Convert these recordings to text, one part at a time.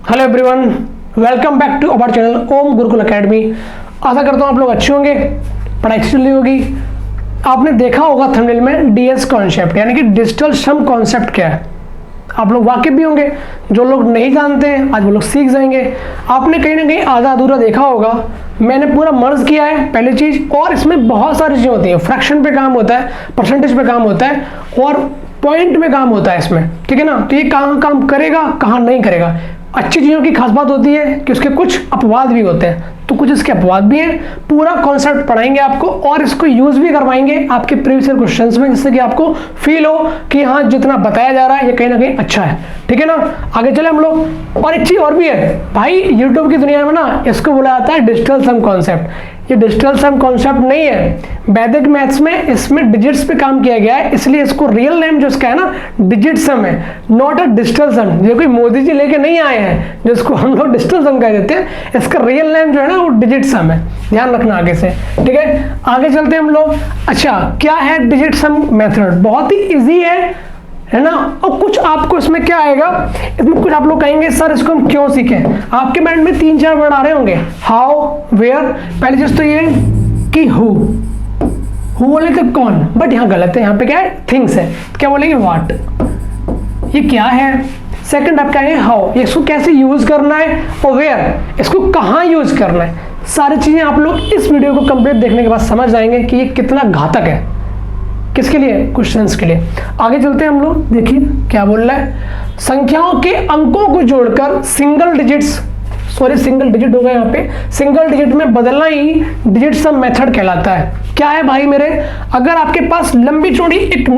Hello everyone, welcome back to our channel Om Gurukul academy. आशा करता हूँ आप लोग अच्छे होंगे, पढ़ाई अच्छी चल रही होगी। आपने देखा होगा थंबनेल में डीएस कॉन्सेप्ट यानी कि डिजिटल सम कॉन्सेप्ट क्या है, आप लोग वाकिफ भी होंगे। जो लोग नहीं जानते हैं आज वो लोग सीख जाएंगे। आपने कहीं ना कहीं आधा अधूरा देखा होगा, मैंने पूरा मर्ज किया है पहली चीज। और इसमें बहुत सारी चीजें होती हैं, फ्रैक्शन पे काम होता है, परसेंटेज पे काम होता है और पॉइंट में काम होता है इसमें, ठीक है ना। तो ये कहाँ काम करेगा कहाँ नहीं करेगा। अच्छी चीज़ों की खास बात होती है कि उसके कुछ अपवाद भी होते हैं, तो कुछ इसके अपवाद भी हैं। पूरा कॉन्सेप्ट पढ़ाएंगे आपको और इसको यूज भी करवाएंगे आपके प्रीवियस ईयर क्वेश्चंस में, जिससे कि आपको फील हो कि हाँ जितना बताया जा रहा है ये कहीं ना कहीं अच्छा है, ठीक है ना। आगे चले हम लोग। और एक चीज और भी है भाई, यूट्यूब की दुनिया में ना इसको बोला जाता है डिजिटल सम कॉन्सेप्ट। ये डिजिटल सम कॉन्सेप्ट नहीं है, वैदिक मैथ्स में इसमें डिजिट्स पे काम किया गया है, इसलिए इसको रियल नेम जो इसका है ना डिजिट सम है, नॉट अ डिजिटल सम। ये कोई मोदी जी लेके नहीं आए हैं जिसको हम लोग डिजिटल सम कह देते हैं। इसका रियल नेम जो है ना वो डिजिट सम है, ध्यान रखना आगे से, ठीक है। आगे चलते हैं हम लोग। अच्छा, क्या है डिजिट सम मेथड? बहुत ही इजी है ना। और कुछ आपको इसमें क्या आएगा, इसमें कुछ आप लोग कहेंगे सर इसको हम क्यों सीखें। आपके माइंड में 3-4 वर्ड आ रहे होंगे, हाउ, वेयर। पहली चीज तो ये कि हु बोले तो कौन, बट यहाँ गलत है, यहाँ पे क्या है थिंग्स है, तो क्या बोलेंगे व्हाट, ये क्या है। सेकंड आप कहेंगे हाउ, इसको कैसे यूज करना है, और वेयर, इसको कहाँ यूज करना है। सारी चीजें आप लोग इस वीडियो को कंप्लीट देखने के बाद समझ जाएंगे कि ये कितना घातक है, किसके लिए, क्वेश्चंस के लिए। आगे चलते हैं हम लोग, देखिए क्या बोल रहा है। संख्याओं के अंकों को जोड़कर सिंगल डिजिट होगा यहाँ पे, सिंगल डिजिट में बदलना ही डिजिट सम मेथड कहलाता है। क्या है भाई मेरे, अगर आपके पास लंबी चौड़ी एक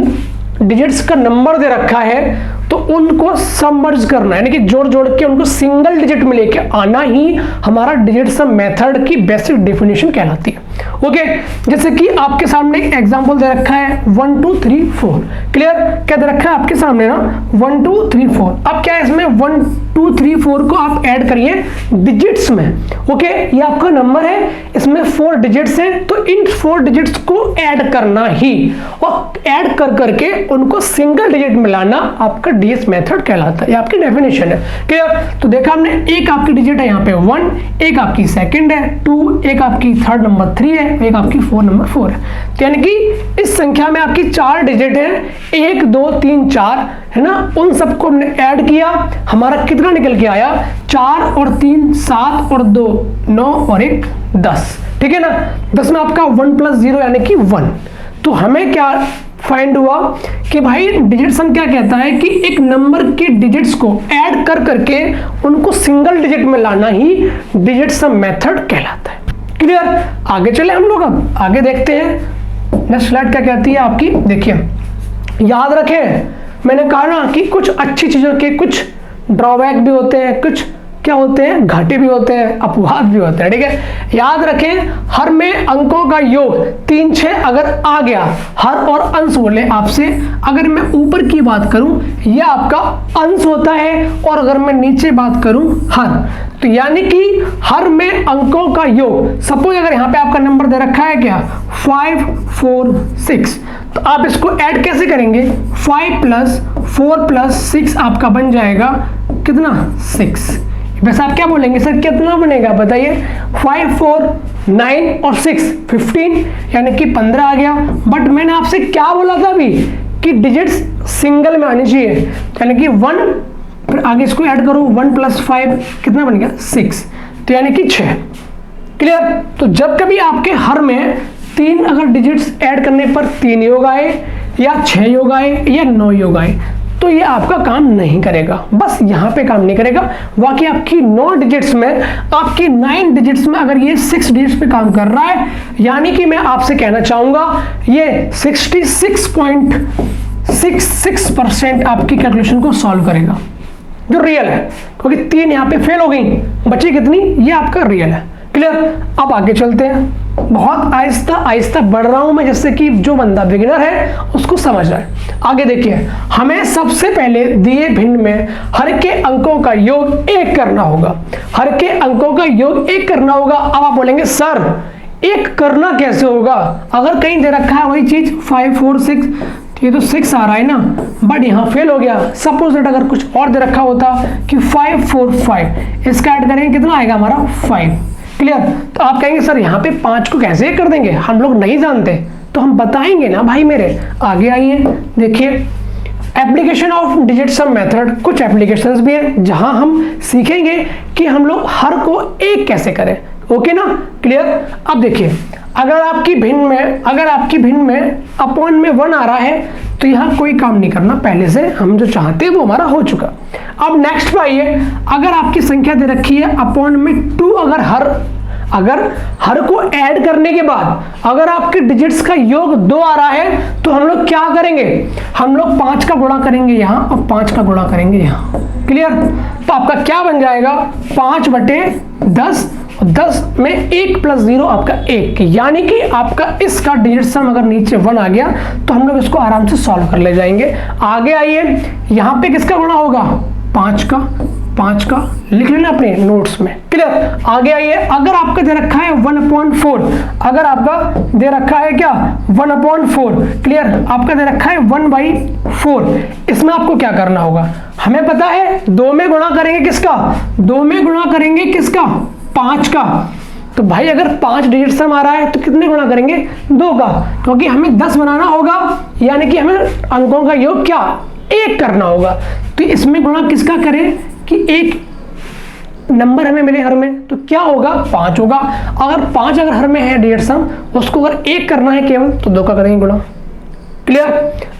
डिजिट्स का नंबर दे रखा है तो उनको सबमर्ज करना है, यानी कि जोड़ जोड़ के उनको सिंगल डिजिट में लेके आना ही हमारा डिजिट सम मेथड की बेसिक डेफिनेशन कहलाती है। ओके, जैसे कि आपके सामने एग्जांपल दे रखा है 1 2 3 4, क्लियर। क्या दे रखा है आपके सामने ना 1 2 3 4। अब क्या है इसमें 1 2 3 4 को आप ऐड करिए डिजिट्स में। ओके, ये आपका नंबर है, इसमें 4 डिजिट्स हैं, तो इन 4 डिजिट्स को ऐड करना ही, और ऐड कर करके उनको सिंगल डिजिट में लाना आपका डीएस मेथड कहलाता है। ये आपकी डेफिनेशन है, क्लियर। तो देखा हमने, एक आपकी डिजिट है यहाँ पे 1, एक आपकी सेकंड है 2, एक आपकी थर्ड नंबर 3 है, एक आपकी 4 नंबर 4 है। तो यानी कि इस संख्या में आपकी 4 डिजिट है, 1 2 3 4 है ना। उन सबको हमने ऐड किया, हमारा कितना निकल के आया, 4 और 3 7 और 2 9 और 1 10, ठीक है ना। 10 में आपका 1 + 0 यानी कि 1। तो हमें क्या फाइंड हुआ कि भाई डिजिट सम क्या कहता है कि एक नंबर के डिजिट्स को ऐड कर करके उनको सिंगल डिजिट में लाना ही डिजिट सम मेथड कहलाता है, क्लियर। आगे चले हम लोग, अब आगे देखते हैं नेक्स्ट स्लाइड क्या कहती है आपकी। देखिए, याद रखें मैंने कहा ना कि कुछ अच्छी चीजों के कुछ ड्रॉबैक भी होते हैं, कुछ क्या होते हैं, घाटे भी होते हैं, अपवाद भी होते हैं, ठीक है। याद रखें, हर में अंकों का योग 3 6 अगर आ गया, हर और अंश बोले आपसे, अगर मैं ऊपर की बात करूं यह आपका अंश होता है, और अगर मैं नीचे बात करूं हर, तो यानी कि हर में अंकों का योग। सपोज अगर यहाँ पे आपका नंबर दे रखा है क्या 5 4 6, तो आप इसको ऐड कैसे करेंगे, 5 + 4 + 6 आपका बन जाएगा कितना 6। वैसे आप क्या बोलेंगे सर कितना बनेगा बताइए, 5 4 9 और 6 15, यानी कि 15 आ गया। बट मैंने आपसे क्या बोला था अभी कि डिजिट्स सिंगल में आनी चाहिए, यानी कि 1, फिर आगे इसको ऐड करो 1 + 5 कितना बन गया 6, तो यानी कि 6, क्लियर। तो जब कभी आपके हर में 3 अगर डिजिट्स ऐड करने पर 3 योग आए या 6 योग आए या 9 योग आए, तो ये आपका काम नहीं करेगा, बस यहाँ पे काम नहीं करेगा। बाकी आपकी 9 डिजिट्स में, आपकी 9 डिजिट्स में अगर ये 6 डिजिट्स पे काम कर रहा है, यानी कि मैं आपसे कहना चाहूंगा ये 66.66% आपकी कैलकुलेशन को सॉल्व करेगा, जो रियल है, क्योंकि 3 यहाँ पे फेल हो गई, बची कितनी, ये आपका रियल है, क्लियर। अब आगे चलते हैं, बहुत आहिस्ता आहिस्ता बढ़ रहा हूं मैं, जिससे कि जो बंदा बिगिनर है उसको समझ रहा है। आगे देखिए, हमें सबसे पहले दिए भिन्न में हर के अंकों का योग 1 करना होगा, हर के अंकों का योग 1 करना होगा। अब आप बोलेंगे सर 1 करना कैसे होगा, अगर कहीं दे रखा है वही चीज 5 4 6, तो ये तो 6 आ रहा है ना, बट यहाँ फेल हो गया। सपोज दैट अगर कुछ और दे रखा होता कि 5 4 5, इसका ऐड करेंगे कितना आएगा हमारा 5। क्लियर। तो आप कहेंगे सर यहाँ पे 5 को कैसे कर देंगे, हम लोग नहीं जानते, तो हम बताएंगे ना भाई मेरे। आगे आइए देखिए, application of digit sum method. कुछ एप्लीकेशंस भी हैं जहां हम सीखेंगे कि हम लोग हर को एक कैसे करें। ओके ना, क्लियर। अब देखिए, अगर आपकी भिन्न में अपॉन में 1 आ रहा है तो यहाँ कोई काम नहीं करना, पहले से हम जो चाहते हैं वो हमारा हो चुका। अब नेक्स्ट पे आइए, अगर आपकी संख्या दे रखी है अपॉन में 2, अगर हर को ऐड करने के बाद अगर आपके डिजिट्स का योग 2 आ रहा है तो हम लोग क्या करेंगे, हम लोग 5 का गुणा करेंगे यहाँ और 5 का गुणा करेंगे यहाँ। क्लियर। तो आपका क्या बन जाएगा 5/10, 10 में 1 + 0 आपका 1, यानी कि आपका इसका डिजिट सम अगर नीचे 1 आ गया तो हम लोग इसको आराम से सॉल्व कर ले जाएंगे। आगे आइए, यहाँ पे किसका गुणा होगा 5 का लिख लेना अपने नोट्स में। क्लियर। आगे आइए, अगर आपका दे रखा है 1/4, अगर आपका दे रखा है क्या 1/4, क्लियर, आपका दे रखा है 1/4, इसमें आपको क्या करना होगा, हमें पता है 2 में गुणा करेंगे किसका, 2 में गुणा करेंगे किसका 5 का। तो भाई अगर 5 डिजिट सम आ रहा है तो कितने गुणा करेंगे 2 का, क्योंकि हमें 10 बनाना होगा, यानी कि हमें अंकों का योग क्या 1 करना होगा। तो इसमें गुणा किसका करें कि एक नंबर हमें मिले हर में, तो क्या होगा 5 होगा। अगर 5 अगर हर में है डिजिट सम, उसको अगर 1 करना है केवल तो 2 का करेंगे गुणा। क्लियर।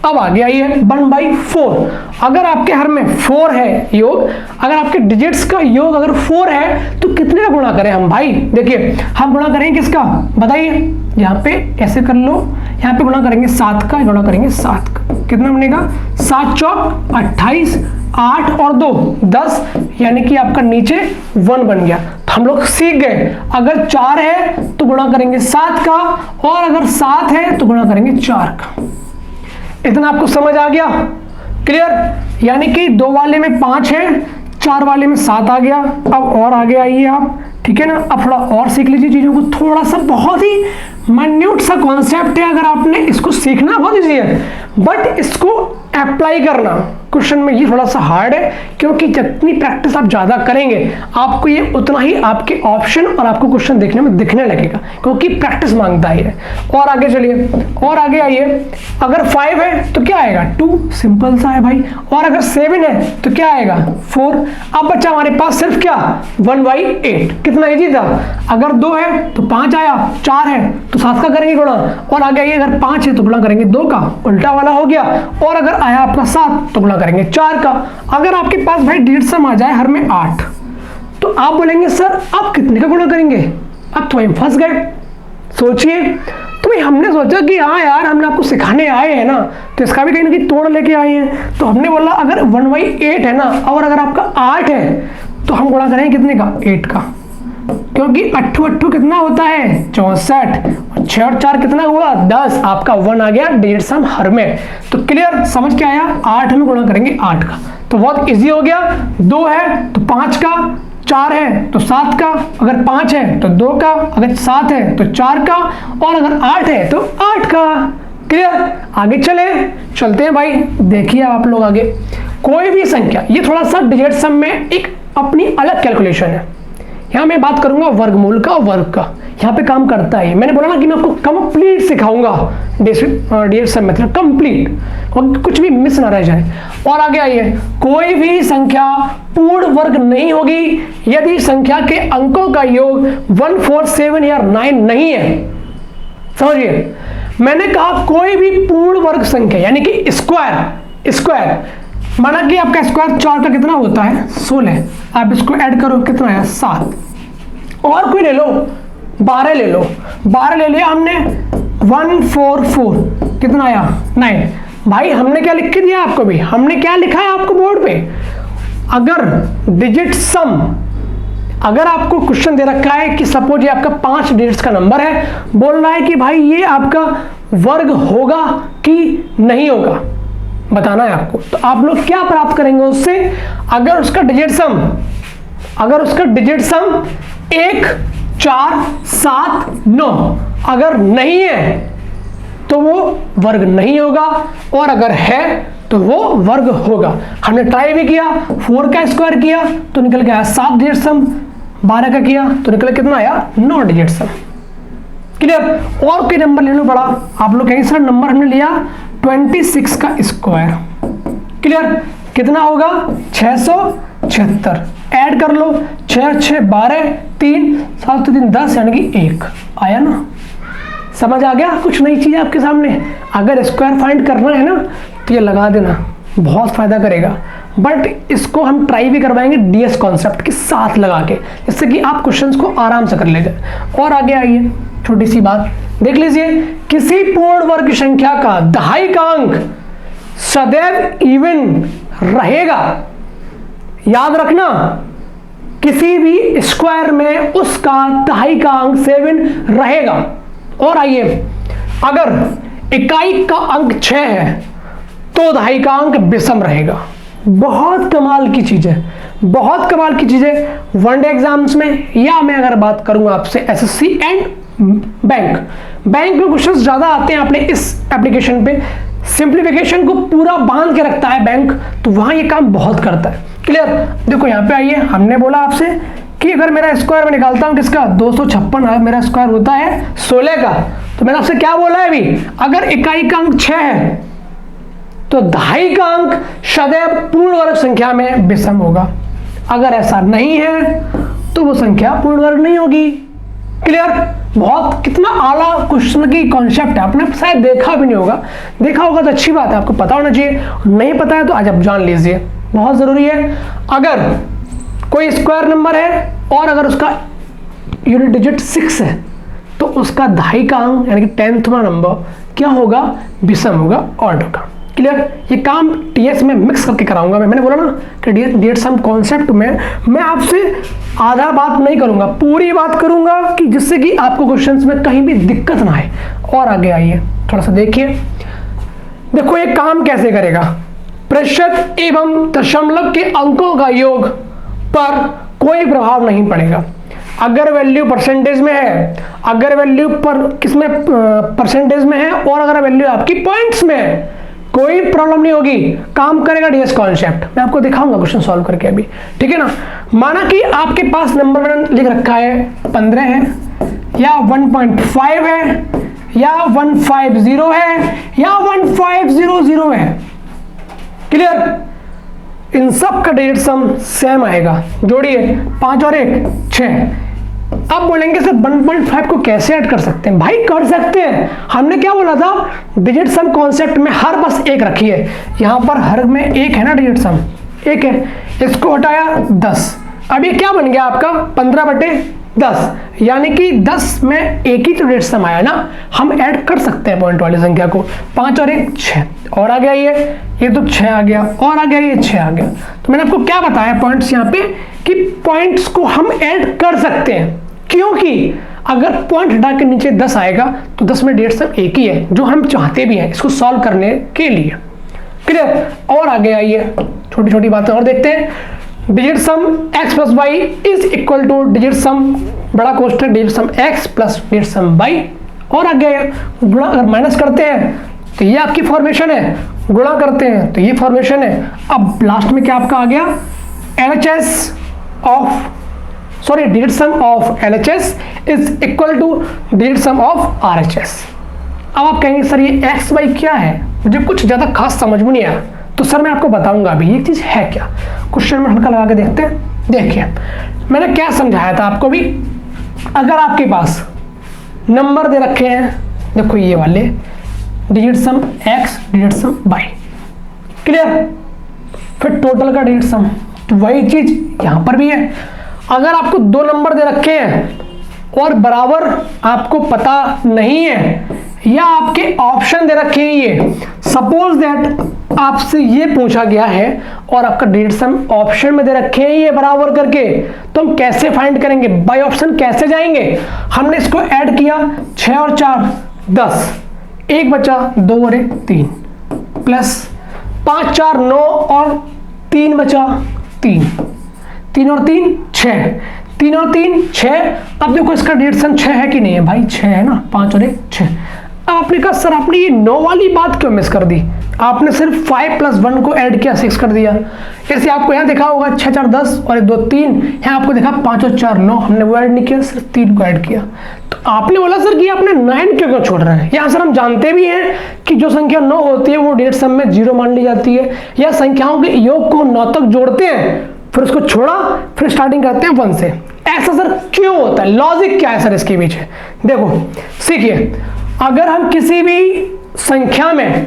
अब आगे आइए 1/4, अगर आपके हर में 4 है योग, अगर आपके डिजिट्स का योग अगर 4 है तो कितने का गुणा करें हम भाई। देखिए हम गुणा करेंगे किसका बताइए, यहाँ पे ऐसे कर लो, यहाँ पे गुणा करेंगे 7 का, गुणा करेंगे 7 का, कितना बनेगा 7 चौक 28, 8 और 2 10, यानी कि आपका नीचे 1 बन गया। तो हम लोग सीख गए, अगर 4 है तो गुणा करेंगे 7 का, और अगर 7 है तो गुणा करेंगे 4 का। इतना आपको समझ आ गया। क्लियर। यानी कि 2 वाले में 5 है, 4 वाले में 7 आ गया। अब और आगे आइए आप, ठीक है ना। अब थोड़ा और सीख लीजिए चीजों को, थोड़ा सा बहुत ही माइन्यूट सा कॉन्सेप्ट है, अगर आपने इसको सीखना बहुत ईजी है, बट इसको अप्लाई करना क्वेश्चन में ये थोड़ा सा हार्ड है, क्योंकि जितनी प्रैक्टिस आप ज्यादा करेंगे आपको ये उतना ही आपके ऑप्शन और आपको क्वेश्चन देखने में दिखने लगेगा, क्योंकि प्रैक्टिस मांगता है। और आगे चलिए, और आगे आइए, अगर 5 है तो क्या आएगा 2, सिंपल सा है भाई। और अगर 7 है तो क्या आएगा 4। अब बच्चा हमारे पास सिर्फ क्या 1/8, कितना इजी था। अगर 2 है तो 5 आया, 4 है तो 7 का करेंगे गुणा, और आगे आइए अगर 5 है तो गुणा करेंगे 2 का, उल्टा वाला हो गया। और अगर आया आपका 7 तो गुणा करेंगे 4 का। अगर आपके पास भाई डिजिट सम आ जाए हर में 8, तो आप बोलेंगे सर अब कितने का गुणा करेंगे, अब तो हम फंस गए। सोचिए, तो भाई हमने सोचा कि हाँ यार हमने आपको सिखाने आए हैं ना, तो इसका भी कहीं ना कहीं तोड़ लेके आए हैं। तो हमने बोला अगर 1/8 है ना, और अगर आपका 8 है तो हम गुणा करेंगे कितने का 8 का, क्योंकि 8 कितना होता है 64, 6 और 4 कितना हुआ 10, आपका 1 आ गया डिजिट सम हर में। तो क्लियर, समझ के आया। 8 में गुणा करेंगे 8 का, तो बहुत इजी हो गया। 2 है तो 5 का, 4 है तो 7 का, अगर 5 है तो 2 का, अगर 7 है तो 4 का, और अगर 8 है तो 8 का। क्लियर। आगे चलते हैं भाई। देखिए आप लोग आगे, कोई भी संख्या, ये थोड़ा सा डिजिट सम में एक अपनी अलग कैलकुलेशन है। यहाँ मैं बात करूंगा वर्गमूल का, वर्ग का, यहाँ पे काम करता है। मैंने बोला ना कि मैं आपको कंप्लीट सिखाऊंगा डिजिट सम मेथड, कंप्लीट, कुछ भी मिस ना रह जाए। और आगे आइए, कोई भी संख्या पूर्ण वर्ग नहीं होगी यदि संख्या के अंकों का योग 1, 4, 7 या 9 नहीं है। समझिए, मैंने कहा कोई भी पूर्ण वर्ग संख्या, यानी कि स्क्वायर, माना कि आपका स्क्वायर 4 का कितना होता है 16, आप इसको ऐड करो कितना है 7, और कोई ले लो 12 ले लो, 12 ले लिया हमने 144, कितना आया 9। भाई हमने क्या लिख के दिया आपको, भी हमने क्या लिखा है आपको बोर्ड पे, अगर डिजिट सम, अगर आपको क्वेश्चन दे रखा है कि सपोज ये आपका 5 डिजिट्स का नंबर है, बोल रहा है कि भाई ये आपका वर्ग होगा कि नहीं होगा, बताना है आपको। तो आप लोग क्या प्राप्त करेंगे उससे, अगर उसका डिजिट सम 1, 4, 7, 9 अगर नहीं है तो वो वर्ग नहीं होगा, और अगर है तो वो वर्ग होगा। हमने ट्राई भी किया, 4 का स्क्वायर किया तो निकल के आया 7 डिजिट सम, 12 का किया तो निकल कितना आया 9 डिजिट सम। क्लियर? और कोई नंबर ले लो बड़ा, आप लोग कहेंगे सर नंबर हमने लिया 26 का स्क्वायर। क्लियर? कितना होगा 676। ऐड कर लो, 6 6 12, 3 7 3 10 यानी कि 1 आया ना। समझ आ गया? कुछ नई चीज आपके सामने। अगर स्क्वायर फाइंड करना है ना तो ये लगा देना, बहुत फायदा करेगा। बट इसको हम ट्राई भी करवाएंगे डीएस कॉन्सेप्ट के साथ लगा के, जिससे कि आप क्वेश्चंस को आराम से कर लेंगे। और आगे आइए, छोटी सी बात देख लीजिए, किसी पूर्ण वर्ग संख्या का दहाई का अंक सदैव इवन रहेगा। याद रखना, किसी भी स्क्वायर में उसका दहाई का अंक 7 रहेगा। और आइए, अगर इकाई का अंक 6 है तो दहाई का अंक विषम रहेगा। बहुत कमाल की चीज है, बहुत कमाल की चीज है। वनडे एग्जाम्स में, या मैं अगर बात करूंगा आपसे एसएससी एंड बैंक में क्वेश्चंस ज्यादा आते हैं अपने इस एप्लीकेशन पे। सिंप्लीफिकेशन को पूरा बांध के रखता है बैंक, तो वहां ये काम बहुत करता है। क्लियर? देखो यहाँ पे आइए, हमने बोला आपसे कि अगर मेरा स्क्वायर में निकालता हूं किसका 256, मेरा स्क्वायर होता है 16 का, तो मैंने आपसे क्या बोला है अभी, अगर इकाई का अंक 6 है तो दहाई का अंक सदैव पूर्ण वर्ग संख्या में विषम होगा। अगर ऐसा नहीं है तो वो संख्या पूर्ण वर्ग नहीं होगी। क्लियर? बहुत कितना आला क्वेश्चन की कॉन्सेप्ट है, आपने शायद देखा भी नहीं होगा, देखा होगा तो अच्छी बात है, आपको पता होना चाहिए। नहीं पता है तो आज आप जान लीजिए, बहुत जरूरी है। अगर कोई स्क्वायर नंबर है और अगर उसका यूनिट डिजिट 6 है तो उसका दहाई का अंक यानी कि 10वां नंबर क्या होगा, विषम होगा, ऑड होगा। क्लियर? ये काम टीएस में मिक्स करके कराऊंगा मैंने बोला ना कि डिजिट सम कॉन्सेप्ट में मैं आपसे आधा बात नहीं करूंगा, पूरी बात करूंगा कि जिससे कि आपको क्वेश्चंस में कहीं भी दिक्कत ना आए। और आगे आइए, थोड़ा सा देखिए, देखो ये काम कैसे करेगा। प्रतिशत एवं दशमलव के अंकों का योग पर कोई प्रभाव नहीं पड़ेगा। अगर वैल्यू परसेंटेज में है, अगर वैल्यू पर किसमें परसेंटेज में है, और अगर वैल्यू आपकी पॉइंट्स में है, कोई प्रॉब्लम नहीं होगी, काम करेगा डीएस कॉन्सेप्ट। मैं आपको दिखाऊंगा क्वेश्चन सॉल्व करके अभी, ठीक है ना। माना कि आपके पास नंबर लिख रखा है 15 है, या 1.5 है, या 150 है, या 1500 है। क्लियर? इन सब का डिजिट सम सेम आएगा। जोड़िए, 5 और 1 6। अब बोलेंगे सर 1.5 को कैसे ऐड कर सकते हैं? भाई कर सकते हैं, हमने क्या बोला था, डिजिट सम कॉन्सेप्ट में हर बस 1 रखिए। यहां पर हर में 1 है ना, डिजिट सम 1 है, इसको हटाया 10। अब ये क्या बन गया आपका 15/10, यानी कि 10 में 1 ही तो डिजिट सम आया ना, हम ऐड कर सकते हैं पॉइंट वाली संख्या को। 5 और 1 6, और आ गया ये तो 6 आ गया, और आ गया ये 6 आ गया। तो मैंने आपको क्या बताया पॉइंट्स यहाँ पे कि पॉइंट्स को हम ऐड कर सकते हैं, क्योंकि अगर पॉइंट हटा के नीचे 10 आएगा तो 10 में डिजिट सम 1 ही है, जो हम चाहते भी हैं इसको सॉल्व करने के लिए। क्लियर? और आगे आइए, छोटी छोटी बातें और देखते हैं। Digit sum x plus y is equal to digit sum बड़ा कोष्ठक digit sum x plus digit sum y. और आगे गुणा, अगर माइनस करते हैं तो ये आपकी फॉर्मेशन है, गुणा करते हैं तो ये फॉर्मेशन है। अब लास्ट में क्या आपका आ गया, digit some of LHS is equal to digit some of RHS। अब आप कहेंगे सर ये x y क्या है, मुझे कुछ ज्यादा खास समझ में नहीं आया, तो सर मैं आपको बताऊंगा अभी ये चीज है क्या। क्वेश्चन में हल्का लगा के देखते हैं। देखिए मैंने क्या समझाया था आपको भी, अगर आपके पास नंबर दे रखे हैं, देखो ये वाले डिजिट सम x डिजिट सम y, क्लियर, फिर टोटल का डिजिट सम, तो वही चीज यहां पर भी है। अगर आपको 2 नंबर दे रखे हैं और बराबर आपको पता नहीं है, या आपके ऑप्शन दे रखे हैं, ये सपोज दैट आपसे ये पूछा गया है और आपका डिजिट सम ऑप्शन में दे रखे हैं ये बराबर करके, तो हम कैसे फाइंड करेंगे, बाय ऑप्शन कैसे जाएंगे। हमने इसको ऐड किया, 6 और 4 10, 1 बचा, 2 और 1 3, प्लस 5 4 9 और 3 बचा 3, 3 और 3 6, 3 और 3 6। अब देखो इसका डिजिट सम 6 है कि नहीं है भाई, 6 है ना, 5 और 1 6। अब आपने कहा सर आपने ये 9 वाली बात क्यों मिस कर दी, आपने सिर्फ 5 + 1 को ऐड किया 6 कर दिया। ऐसे आपको यहाँ देखा होगा 6 4 10 और 1 2 3, यहाँ आपको देखा 5 और 4 9, हमने वो ऐड नहीं किया, सिर्फ 3 को ऐड किया। तो आपने बोला सर कि आपने 9 क्यों छोड़ रहे हैं। यहाँ सर हम जानते भी हैं कि जो संख्या 9 होती है वो डिजिट सम में 0 मान ली जाती है, या संख्याओं के योग को 9 तक जोड़ते हैं फिर उसको छोड़ा फिर स्टार्टिंग करते हैं 1 से। ऐसा सर क्यों होता है, लॉजिक क्या है सर इसके पीछे। देखो सीखिए, अगर हम किसी भी संख्या में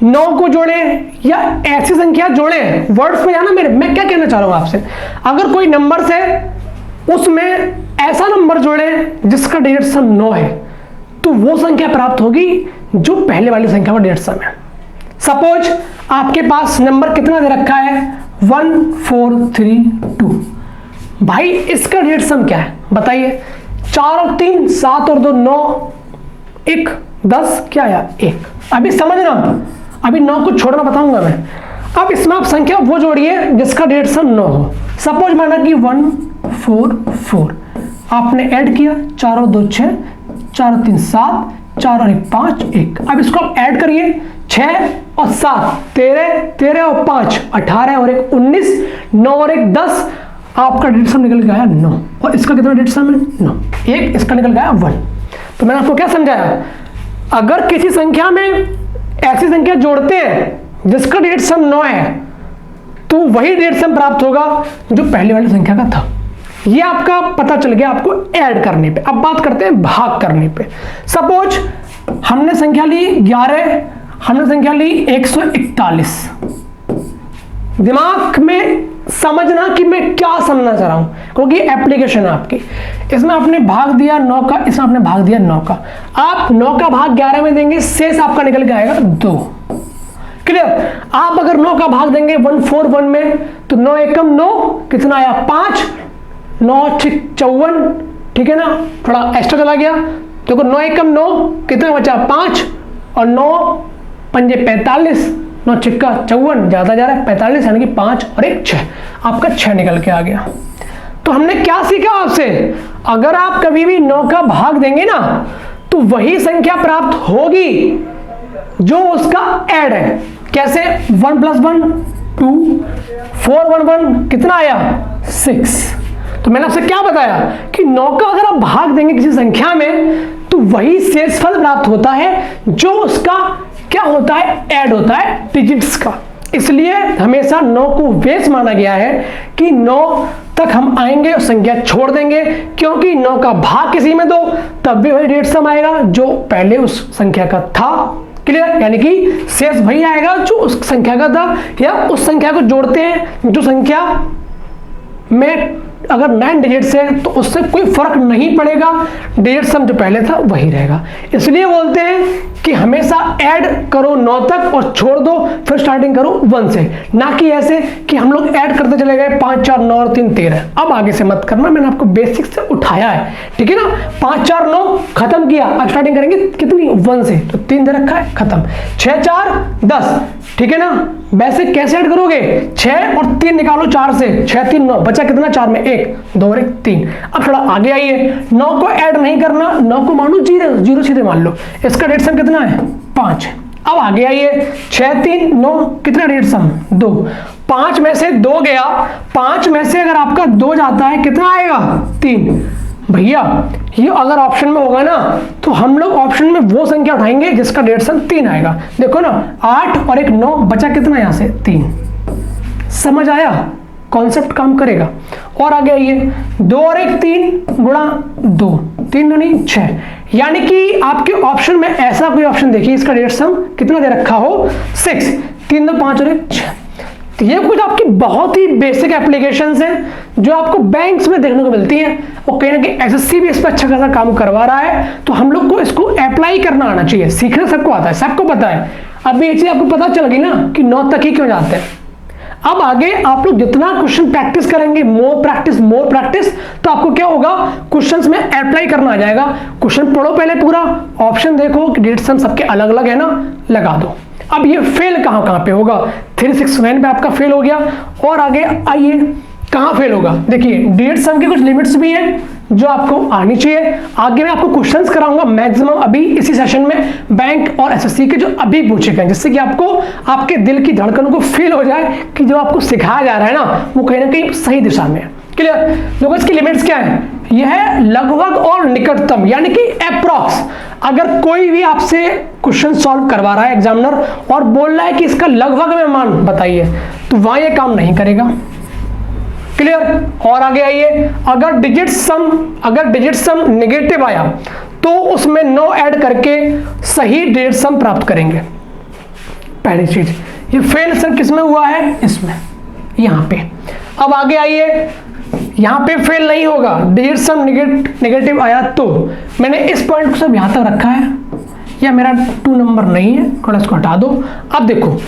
9 को जोड़ें या ऐसी संख्या जोड़ें, वर्ड्स में जाना मेरे, मैं क्या कहना चाह रहा हूं आपसे, अगर कोई नंबर से उसमें ऐसा नंबर जोड़ें जिसका डिजिट सम 9 है तो वो संख्या प्राप्त होगी जो पहले वाली संख्या का डिजिट सम है। सपोज आपके पास नंबर कितना दे रखा है 1432, भाई इसका डिजिट सम क्या है बताइए। 4 और 3 7 और 2 9, 1 10 क्या आया 1। अभी समझना, अभी 9 को छोड़ना बताऊंगा मैं। अब इसमें आप संख्या वो जोड़िए जिसका डिजिट सम 9 हो। सपोज माना कि 144, आपने ऐड किया 4 और 2 6, 4 और 3 7, 4 और 1 5 1। अब इसको आप ऐड करिए 6 और 7 13, 13 और 5 18 और 1 19, 9 और 1 10, आपका डिजिट सम निकल गया 9। और इसका कितना डिजिट सम है 9, 1, इसका निकल गया 1। तो मैंने आपको क्या समझाया, अगर किसी संख्या में ऐसी संख्या जोड़ते हैं जिसका डिजिट सम 9 है तो वही डिजिट सम प्राप्त होगा जो पहले वाली संख्या का था। ये आपका पता चल गया आपको ऐड करने पे। अब बात करते हैं भाग करने पे। सपोज हमने संख्या ली 11, हमने संख्या ली 141। दिमाग में समझना कि मैं क्या समझना चाह रहा हूं, क्योंकि एप्लीकेशन है आपकी। इसमें आपने भाग दिया 9 का, इसमें आपने भाग दिया 9 का। आप 9 का भाग 11 में देंगे, शेष आपका निकल के आएगा 2। क्लियर। आप अगर 9 का भाग देंगे 141 में तो 9 एकम 9, कितना आया 5, 9 6 54, ठीक है ना, थोड़ा एक्स्ट्रा चला गया। देखो 9 एकम 9, कितना बचा 5, और 9 पंजे 45, 9 छिक्का 54, ज्यादा जा रहा है 45, यानी कि 5 और 1 6, आपका 6 निकल के आ गया। तो हमने क्या सीखा आपसे, अगर आप कभी भी 9 का भाग देंगे ना तो वही संख्या प्राप्त होगी जो उसका ऐड है। कैसे, 1 + 1 2, 4 1 1 कितना आया 6। तो मैंने आपसे क्या बताया कि 9 का अगर आप भाग देंगे किसी संख्या में तो वही शेषफल प्राप्त होता है जो उसका क्या होता है, ऐड होता है डिजिट्स का। इसलिए हमेशा 9 को बेस माना गया है कि 9 तक हम आएंगे और संख्या छोड़ देंगे, क्योंकि 9 का भाग किसी में दो तब भी वही डिजिट सम आएगा जो पहले उस संख्या का था। क्लियर, यानी कि शेष वही आएगा जो उस संख्या का था, या उस संख्या को जोड़ते हैं जो संख्या में अगर 9 डिजिट्स है तो उससे कोई फर्क नहीं पड़ेगा, डिजिट सम जो पहले था वही रहेगा। इसलिए बोलते हैं कि हमेशा ऐड करो 9 तक और छोड़ दो, फिर स्टार्टिंग करो 1 से, ना कि ऐसे कि हम लोग ऐड करते चले गए 5 4 9 और 3 13। अब आगे से मत करना, मैंने आपको बेसिक से उठाया है, ठीक है ना। 5 4 9 खत्म किया, अब स्टार्टिंग करेंगे कितनी 1 से, तो 3 दे रखा है, खत्म। 6 4 10, ठीक है ना। वैसे कैसे ऐड करोगे, 6 और 3 निकालो 4 से, 6 3 9, बचा कितना 4 में 1 2 और 1 3। अब थोड़ा आगे आइए, 9 को ऐड नहीं करना, 9 को मानो 0 सीधे मान लो, इसका डिजिट सम कितना है 5। अब आगे आइए, 6 3 9 कितना डिजिट सम 2, 5 में से 2 गया, 5 में से अगर आपका 2 जाता है कितना आएगा 3। भैया ये अगर ऑप्शन में होगा ना तो हम लोग ऑप्शन में वो संख्या उठाएंगे जिसका डिजिट सम 3 आएगा। देखो ना 8 और 1 9, बचा कितना यहां से 3। समझ आया, कॉन्सेप्ट काम करेगा। और आगे आइए, 2 और 1 3 गुणा 2, 3 नहीं 6, यानी कि आपके ऑप्शन में ऐसा कोई ऑप्शन देखिए इसका डिजिट सम कितना दे रखा हो 6, 3 2 5 और 1 6। तो ये कुछ आपकी बहुत ही बेसिक एप्लीकेशंस हैं जो आपको बैंक्स में देखने को मिलती हैं, और कहीं ना कहीं एसएससी भी इस पर अच्छा खासा काम करवा रहा है। तो हम लोग को इसको अप्लाई करना आना चाहिए, सीखना सबको आता है, सबको पता है। अब ये चीज आपको पता चल गई ना कि 9 तक ही क्यों जाते हैं। अब आगे आप लोग जितना क्वेश्चन प्रैक्टिस करेंगे, मोर प्रैक्टिस, तो आपको क्या होगा, क्वेश्चंस में अप्लाई करना आ जाएगा। क्वेश्चन पढ़ो पहले पूरा, ऑप्शन देखो कि डिजिट सम सबके अलग अलग है ना, लगा दो। अब ये फेल कहां पे होगा, 369 पे आपका फेल हो गया। और आगे आइए, कहाँ फेल होगा? देखिए डिजिट सम की कुछ लिमिट्स भी हैं जो आपको आनी चाहिए। आगे मैं आपको क्वेश्चंस कराऊंगा मैक्सिमम अभी इसी सेशन में बैंक और एसएससी के जो अभी पूछे गए, जिससे कि आपको आपके दिल की धड़कनों को फील हो जाए कि जो आपको सिखाया जा रहा है ना वो कहीं ना कहीं सही दिशा में है। क्लियर? देखो इसकी लिमिट्स क्या है? यह है लगभग और निकटतम, यानी कि अप्रॉक्स। अगर कोई भी आपसे क्वेश्चन सॉल्व करवा रहा है एग्जामिनर और बोल रहा है कि इसका लगभग में मान बताइए, तो वहां ये काम नहीं करेगा। क्लियर? और आगे आइए, अगर डिजिट सम नेगेटिव आया तो उसमें नो ऐड करके सही डिजिट सम प्राप्त करेंगे। पहली चीज, ये फेल सर किसमें हुआ है? इसमें, यहां पे। अब आगे आइए, यहां पे फेल नहीं होगा, डिजिट सम नेगेटिव आया तो मैंने इस पॉइंट को सब यहां तक रखा है, या मेरा 2 नंबर नहीं है, थोड़ा इसको हटा दो। अब देखो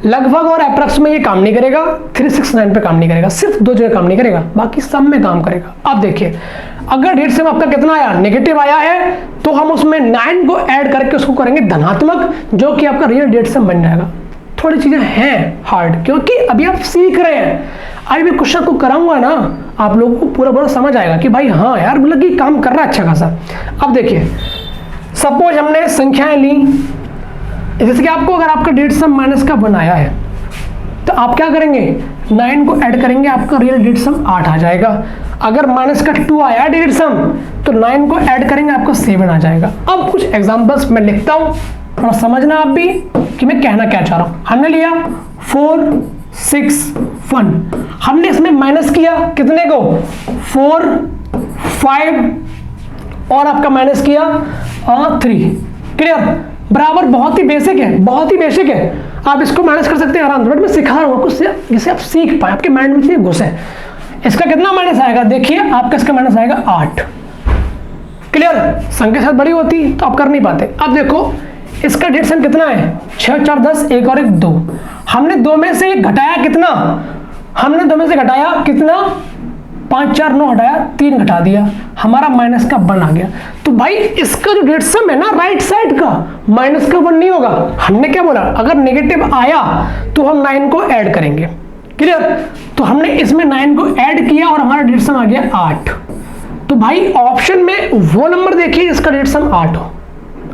लगभग और अप्रॉक्स में ये काम नहीं करेगा, 369 पे काम नहीं करेगा, सिर्फ 2 जगह काम नहीं करेगा, बाकी सब में काम करेगा। अब देखिए अगर डिजिट सम आपका कितना आया? नेगेटिव आया है, तो हम उसमें 9 को ऐड करके उसको करेंगे धनात्मक, जो कि आपका रियल डिजिट सम बन जाएगा। थोड़ी चीजें हैं हार्ड, क्योंकि अभी आप सीख रहे हैं। अभी भी क्वेश्चन को कराऊंगा ना, आप लोगों को पूरा समझ आएगा कि भाई हाँ यार मतलब कि काम कर रहा है अच्छा खासा। अब देखिए सपोज हमने संख्याएं ली, जैसे कि आपको अगर आपका डिजिट सम माइनस का 1 आया है तो आप क्या करेंगे? 9 को ऐड करेंगे, आपका रियल डिजिट सम 8 आ जाएगा। अगर माइनस का 2 आया डिजिट सम तो 9 को ऐड करेंगे, आपका 7 आ जाएगा। अब कुछ एग्जांपल्स मैं लिखता हूं, थोड़ा समझना आप भी कि मैं कहना क्या चाह रहा हूं। हमने लिया 4 6 1, हमने इसमें माइनस किया कितने को? 4 5 और आपका माइनस किया 3। क्लियर? बराबर, बहुत ही बेसिक है, बहुत ही बेसिक है। आप इसको माइनस कर सकते हैं आराम से, बट मैं सिखा रहा हूं आपको जिससे आप सीख पाए, आपके माइंड में चीजें घुसे। इसका कितना माइनस आएगा? देखिए आपका इसका माइनस आएगा 8। क्लियर? संख्या के साथ बड़ी होती तो आप कर नहीं पाते। अब देखो इसका डिजिट सम कितना है? 6 4 10, 1 और 1 2। हमने 2 में से घटाया कितना? हमने 2 में से घटाया कितना? 5 4 9 हटाया, 3 घटा दिया, हमारा माइनस का 1 आ गया। तो भाई इसका जो डिजिट सम है ना राइट साइड का, माइनस का 1 नहीं होगा। हमने क्या बोला? अगर नेगेटिव आया तो हम 9 को ऐड करेंगे। क्लियर? तो हमने इसमें 9 को ऐड किया और हमारा डिजिट सम आ गया 8। तो भाई ऑप्शन में वो नंबर देखिए जिसका डिजिट सम 8 हो।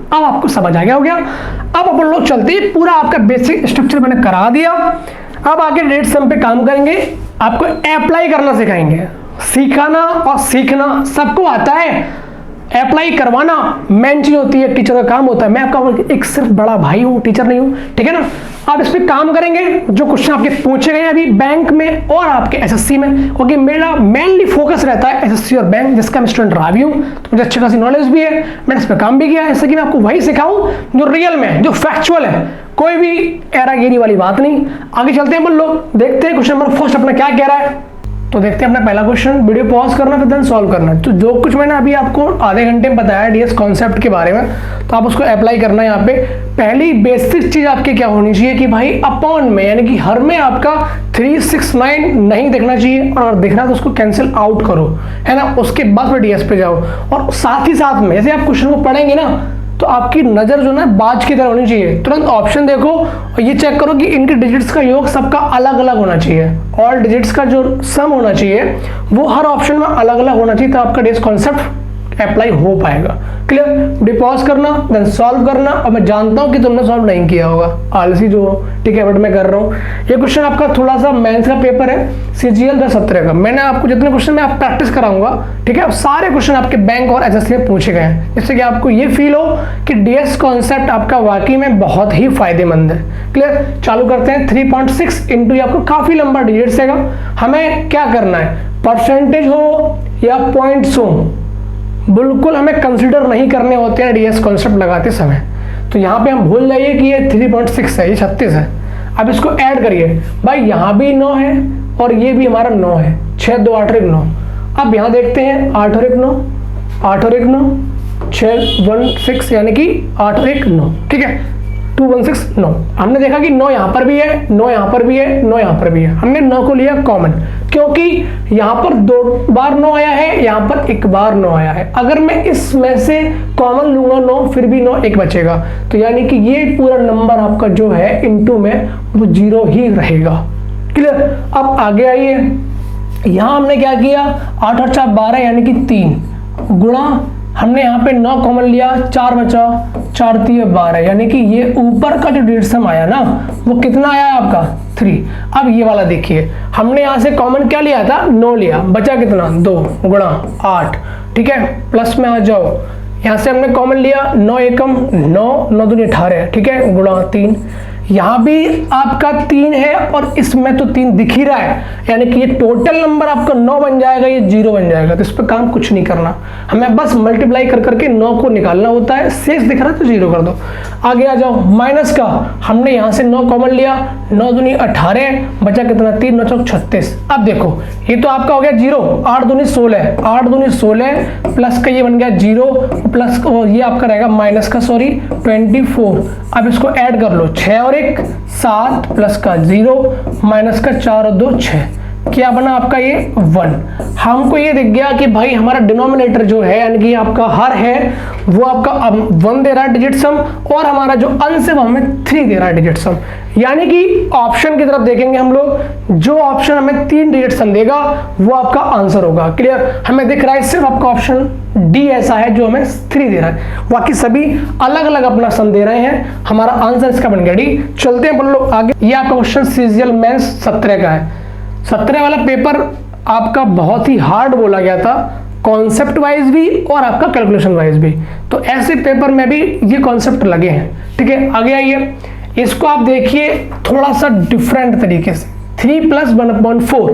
अब आपको समझ आ गया हो गया। अब अपन लोग चलते हैं, पूरा आपका बेसिक स्ट्रक्चर मैंने करा दिया। अब आगे डिजिट सम पे काम करेंगे, आपको अप्लाई करना सिखाएंगे। सिखाना और सीखना सबको आता है, अप्लाई करवाना मेन चीज होती है, टीचर का काम होता है। मैं आपका एक सिर्फ बड़ा भाई हूँ, टीचर नहीं हूँ, ठीक है ना। आप इस पे काम करेंगे, जो क्वेश्चन आपके पूछे गए हैं अभी बैंक में और आपके एसएससी में, क्योंकि मेरा मेनली फोकस रहता है एसएससी और बैंक, जिसका मैं स्टूडेंट रहा भी हूँ, तो मुझे अच्छी खासी नॉलेज भी है। मैंने इस पर काम भी किया है, इससे कि मैं आपको वही सिखाऊं जो रियल में, जो फैक्चुअल है, कोई भी एरागिरी वाली बात नहीं। आगे चलते हैं, बोल लो देखते हैं क्वेश्चन नंबर फर्स्ट अपना क्या कह रहा है। तो देखते हैं अपना पहला क्वेश्चन, वीडियो पॉज करना फिर देन सॉल्व करना। तो जो कुछ मैंने अभी आपको आधे घंटे में बताया डीएस कॉन्सेप्ट के बारे में, तो आप उसको अप्लाई करना है। यहाँ पे पहली बेसिक चीज आपकी क्या होनी चाहिए कि भाई अपॉन में, यानी कि हर में आपका 369 नहीं दिखना चाहिए, और अगर दिख रहा है तो उसको कैंसिल आउट करो, है ना। उसके बाद फिर डीएस पे जाओ, और साथ ही साथ में जैसे आप क्वेश्चन को पढ़ेंगे ना, तो आपकी नजर जो ना बाज की तरह होनी चाहिए। तुरंत ऑप्शन देखो और ये चेक करो कि इनके डिजिट्स का योग सबका अलग अलग होना चाहिए। ऑल डिजिट्स का जो सम होना चाहिए वो हर ऑप्शन में अलग अलग होना चाहिए, तो आपका डीएस कॉन्सेप्ट अप्लाई हो पाएगा। क्लियर? डिपॉज करना देन सॉल्व करना। और मैं जानता हूं कि तुमने सॉल्व नहीं किया होगा, आलसी जो, ठीक है, बट मैं कर रहा हूं। ये क्वेश्चन आपका थोड़ा सा मेंस का पेपर है, सीजीएल 2017 का। मैंने आपको जितने क्वेश्चन मैं आप प्रैक्टिस कराऊंगा, ठीक है, सारे क्वेश्चन आपके बैंक और एसएससी में पूछे गए हैं, जिससे कि आपको ये फील हो कि डीएस कॉन्सेप्ट आपका वाकई में बहुत ही फायदेमंद है। क्लियर? चालू करते हैं। 3.6 इंटू आपको काफी लंबा डिजिट्स है। हमें क्या करना है? परसेंटेज हो या पॉइंट्स हो, बिल्कुल हमें कंसीडर नहीं करने होते हैं डीएस कॉन्सेप्ट लगाते समय। तो यहाँ पे हम भूल जाइए कि ये 3.6 है, ये 36 है। अब इसको ऐड करिए, भाई यहाँ भी 9 है और ये भी हमारा 9 है। 6 2 8 और 1 9। अब यहाँ देखते हैं 8 और 1 9, 8 और 1 9, 6 1 6, यानी कि 8 और 1 9, ठीक है, 2 1 6 9। हमने देखा कि 9 यहाँ पर भी है, 9 यहाँ पर भी है, 9 यहाँ पर भी है। हमने 9 को लिया कॉमन, क्योंकि यहाँ पर 2 बार 9 आया है, यहाँ पर 1 बार 9 आया है। अगर मैं इसमें से कॉमन लूंगा 9, फिर भी 9 1 बचेगा, तो यानी कि ये पूरा नंबर आपका जो है इनटू में वो 0 ही रहेगा। क्लियर? अब आगे आइए, यहाँ हमने क्या किया, 8 और 4 12 यानी कि 3 गुणा, हमने यहाँ पे 9 कॉमन लिया, 4 बचा, 4 3 12 यानी कि ये ऊपर का जो डिजिट सम आया ना वो कितना आया आपका 3। अब ये वाला देखिए, हमने यहाँ से कॉमन क्या लिया था 9 लिया, बचा कितना 2 गुणा 8, ठीक है। प्लस में आ जाओ, यहाँ से हमने कॉमन लिया 9 एकम 9 9 दूनी 18, ठीक है, गुणा 3, यहाँ भी आपका 3 है और इसमें तो 3 दिख ही रहा है, यानी कि ये टोटल नंबर आपका 9 बन जाएगा, ये 0 बन जाएगा। तो इस पर काम कुछ नहीं करना, हमें बस मल्टीप्लाई कर करके 9 को निकालना होता है। 6 दिख रहा है तो 0 कर दो। आगे आ जाओ, माइनस का हमने यहाँ से 9 कॉमन लिया, 9 दूनी 18, बचा कितना 3 9 चौक 36। अब देखो ये तो आपका हो गया 0, 8 दूनी 16, 8 दूनी 16 प्लस का ये बन गया 0 प्लस ये आपका रहेगा माइनस का 24। अब इसको ऐड कर लो, 6 और 1 7 प्लस का 0 माइनस का 4 और 2 6, क्या बना आपका ये 1। हमको ये दिख गया कि भाई हमारा डिनोमिनेटर जो है यानी कि आपका हर है वो आपका 1 दे रहा है डिजिट सम, और हमारा जो अंश है वो हमें 3 दे रहा है डिजिट सम। यानी कि ऑप्शन की तरफ देखेंगे हम लोग, जो ऑप्शन हमें 3 डिजिट सम देगा वो आपका आंसर होगा। क्लियर, हमें दिख रहा है सिर्फ आपका ऑप्शन डी ऐसा है जो हमें 3 दे रहा है, बाकी सभी अलग अलग अपना सम दे रहे हैं। हमारा आंसर इसका बन गया डी। चलते हैं लोग आगे। ये आपका क्वेश्चन सीजीएल मेंस 17 का है। 17 वाला पेपर आपका बहुत ही हार्ड बोला गया था, कॉन्सेप्ट वाइज भी और आपका कैलकुलेशन वाइज भी। तो ऐसे पेपर में भी ये कॉन्सेप्ट लगे हैं, ठीक है। आगे आइए, इसको आप देखिए थोड़ा सा डिफरेंट तरीके से। 3 + 1/4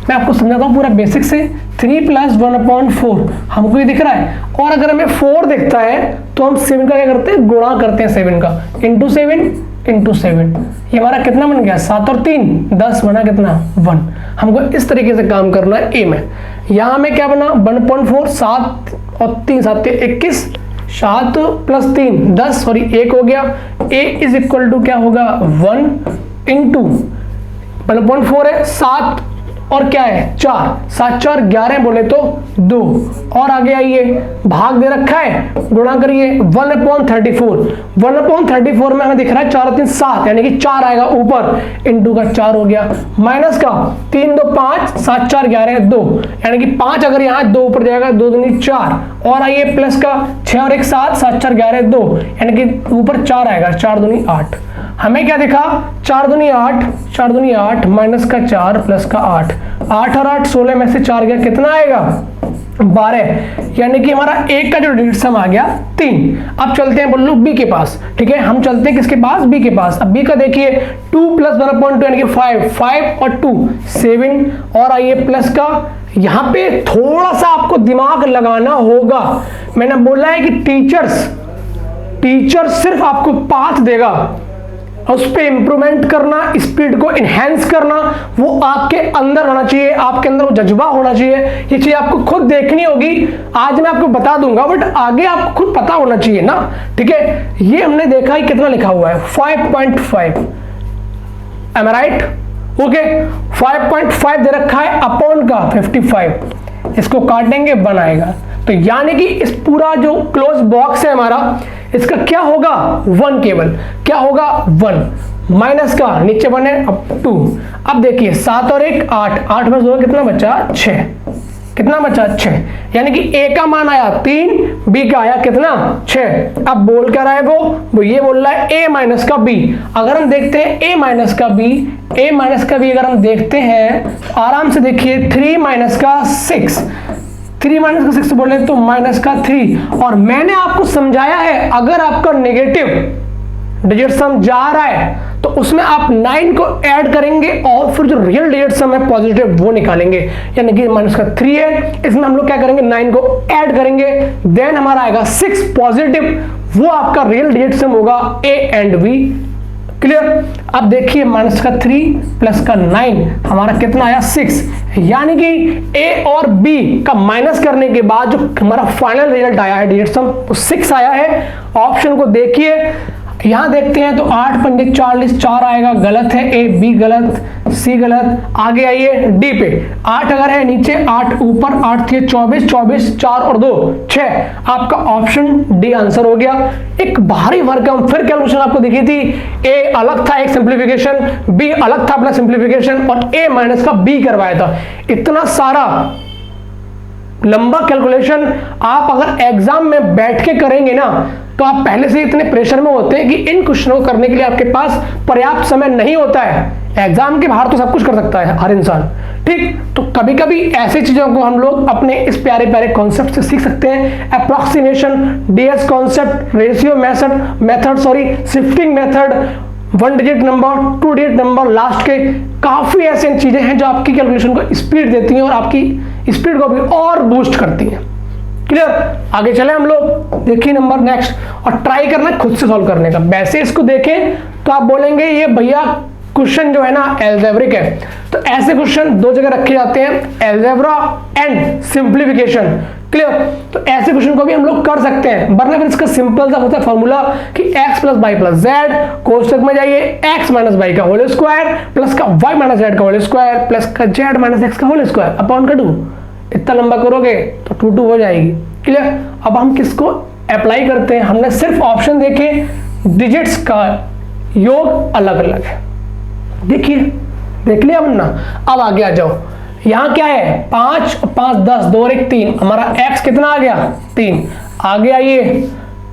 मैं आपको समझाता हूँ पूरा बेसिक से। 3 + 1/4 हमको ये दिख रहा है, और अगर हमें 4 दिखता है तो हम 7 का क्या करते हैं, गुणा करते हैं 7 का, इंटू 7 ये हमारा कितना बन गया 7 और 3 10 बना कितना 1। हमको इस तरीके से काम करना है ए में। यहाँ हमें क्या बना 1/4, 7 और 3 7 21, 7 + 3 10 सॉरी 1 हो गया। a = क्या होगा 1 इंटू 1/4 है 7 और क्या है 4, 7 4 11 बोले तो 2, और आगे आइए भाग दे रखा है, गुणा करिए 1/34। 1/34 में हमें दिख रहा है 4 और 3 7 यानी कि 4 आएगा ऊपर, इंटू का 4 हो गया, माइनस का 3 2 5 7 4 11 2 यानी कि 5 अगर यहाँ 2 ऊपर जाएगा 2 दूनी 4, और आइए प्लस का 6 और 1 7 7 4 11 2 यानी कि ऊपर 4 आएगा, 4 दूनी 8। हमें क्या दिखा 4 दूनी 8 माइनस का 4 प्लस का 8, 8 और 8 16 में से 4 गया कितना आएगा 12, यानी कि हमारा एक का जो डिजिट सम आ गया 3। अब चलते हैं बोलो बी के पास, ठीक है। हम चलते हैं किसके पास, बी के पास। अब बी का देखिए 2 + 1/2 यानी कि 5 और 2 7, और आइए प्लस का, यहाँ पे थोड़ा सा आपको दिमाग लगाना होगा। मैंने बोला है कि टीचर सिर्फ आपको पाथ देगा, उस पर इंप्रूवमेंट करना, स्पीड को इनहेंस करना वो आपके अंदर होना चाहिए, आपके अंदर वो जज्बा होना चाहिए। ये चीज आपको खुद देखनी होगी। आज मैं आपको बता दूंगा बट आगे आपको खुद पता होना चाहिए ना, ठीक है। ये हमने देखा है कितना लिखा हुआ है 5.5, एम आई राइट, ओके। 5.5 दे रखा है अपॉन का 55, इसको काटेंगे 1 आएगा। तो यानी कि इस पूरा जो क्लोज बॉक्स है हमारा, इसका क्या होगा 1, केवल क्या होगा 1, माइनस का नीचे 1 है अब 2। अब देखिए 7 और 1 8, 8 में 2 कितना बचा 6, कितना बचा 6, यानी कि a का मान आया 3, b का आया कितना 6। अब बोल क्या रहा है वो ये बोल रहा है a माइनस का b। अगर हम देखते हैं a माइनस का b अगर हम देखते हैं आराम से देखिए 3 माइनस का 6, 3 माइनस का 6 बोले तो माइनस का 3। और मैंने आपको समझाया है अगर आपका नेगेटिव डिजिट सम जा रहा है तो उसमें आप 9 को ऐड करेंगे और फिर जो रियल डिजिट सम है पॉजिटिव वो निकालेंगे, यानी कि माइनस का 3 है, इसमें हम लोग क्या करेंगे 9 को ऐड करेंगे, देन हमारा आएगा 6 पॉजिटिव, वो आपका रियल डिजिट सम होगा a एंड b। क्लियर। अब देखिए माइनस का 3 प्लस का 9 हमारा कितना आया 6, यानी कि a और b का माइनस करने के बाद जो हमारा फाइनल रिजल्ट आया है डिजिट सम 6 आया है। ऑप्शन को देखिए, यहां देखते हैं तो 8 × 5 = 40, 4 आएगा, गलत है, a b गलत, सी गलत। आगे आइए डी पे, 8 अगर है नीचे 8 ऊपर 8 थे 24, 24 4 और 2 6, आपका ऑप्शन डी आंसर हो गया। एक बाहरी वर्गम फिर कैलकुलेशन आपको दिखी थी, ए अलग था एक सिंप्लीफिकेशन, बी अलग था अपना सिंप्लीफिकेशन और ए माइनस का बी करवाया था। इतना सारा लंबा कैलकुलेशन आप अगर एग्जाम में बैठ के करेंगे ना तो आप पहले से इतने प्रेशर में होते हैं कि इन क्वेश्चनों को करने के लिए आपके पास पर्याप्त समय नहीं होता है। एग्जाम के बाहर तो सब कुछ कर सकता है हर इंसान, ठीक। तो कभी कभी ऐसी चीजों को हम लोग अपने इस प्यारे प्यारे कॉन्सेप्ट से सीख सकते हैं। Approximation, DS concept, ratio method shifting method, 1 digit number, 2 digit number, last के काफी ऐसे चीजें हैं जो आपकी कैलकुलेशन को स्पीड देती हैं और आपकी स्पीड को भी और बूस्ट करती हैं। क्लियर? आगे चले हम लोग, देखिए नंबर नेक्स्ट, और ट्राई करना खुद से सॉल्व करने का। वैसे इसको देखें तो आप बोलेंगे ये भैया क्वेश्चन जो है ना एल्जेब्रिक है, तो ऐसे क्वेश्चन दो जगह रखे जाते हैं, एल्जेब्रा एंड सिंप्लीफिकेशन। क्लियर? तो ऐसे क्वेश्चन को भी हम लोग कर सकते हैं, वरना फिर इसका सिंपल सा होता है फॉर्मूला कि x plus Y plus Z, कोष्टक में जाइए x माइनस वाई का होल स्क्वायर प्लस का y माइनस जेड का होल स्क्वायर प्लस का z माइनस x का होल स्क्वायर अपॉन का 2। इतना लंबा करोगे तो 2 2 हो जाएगी। क्लियर? अब हम किसको अप्लाई करते हैं, हमने सिर्फ ऑप्शन देखे, डिजिट्स का योग अलग अलग है। देखिए देख लिया वरना, अब आगे आ जाओ। यहां क्या है 5 और 5 10, 2 और 1 3, हमारा x कितना आ गया 3। आगे आइए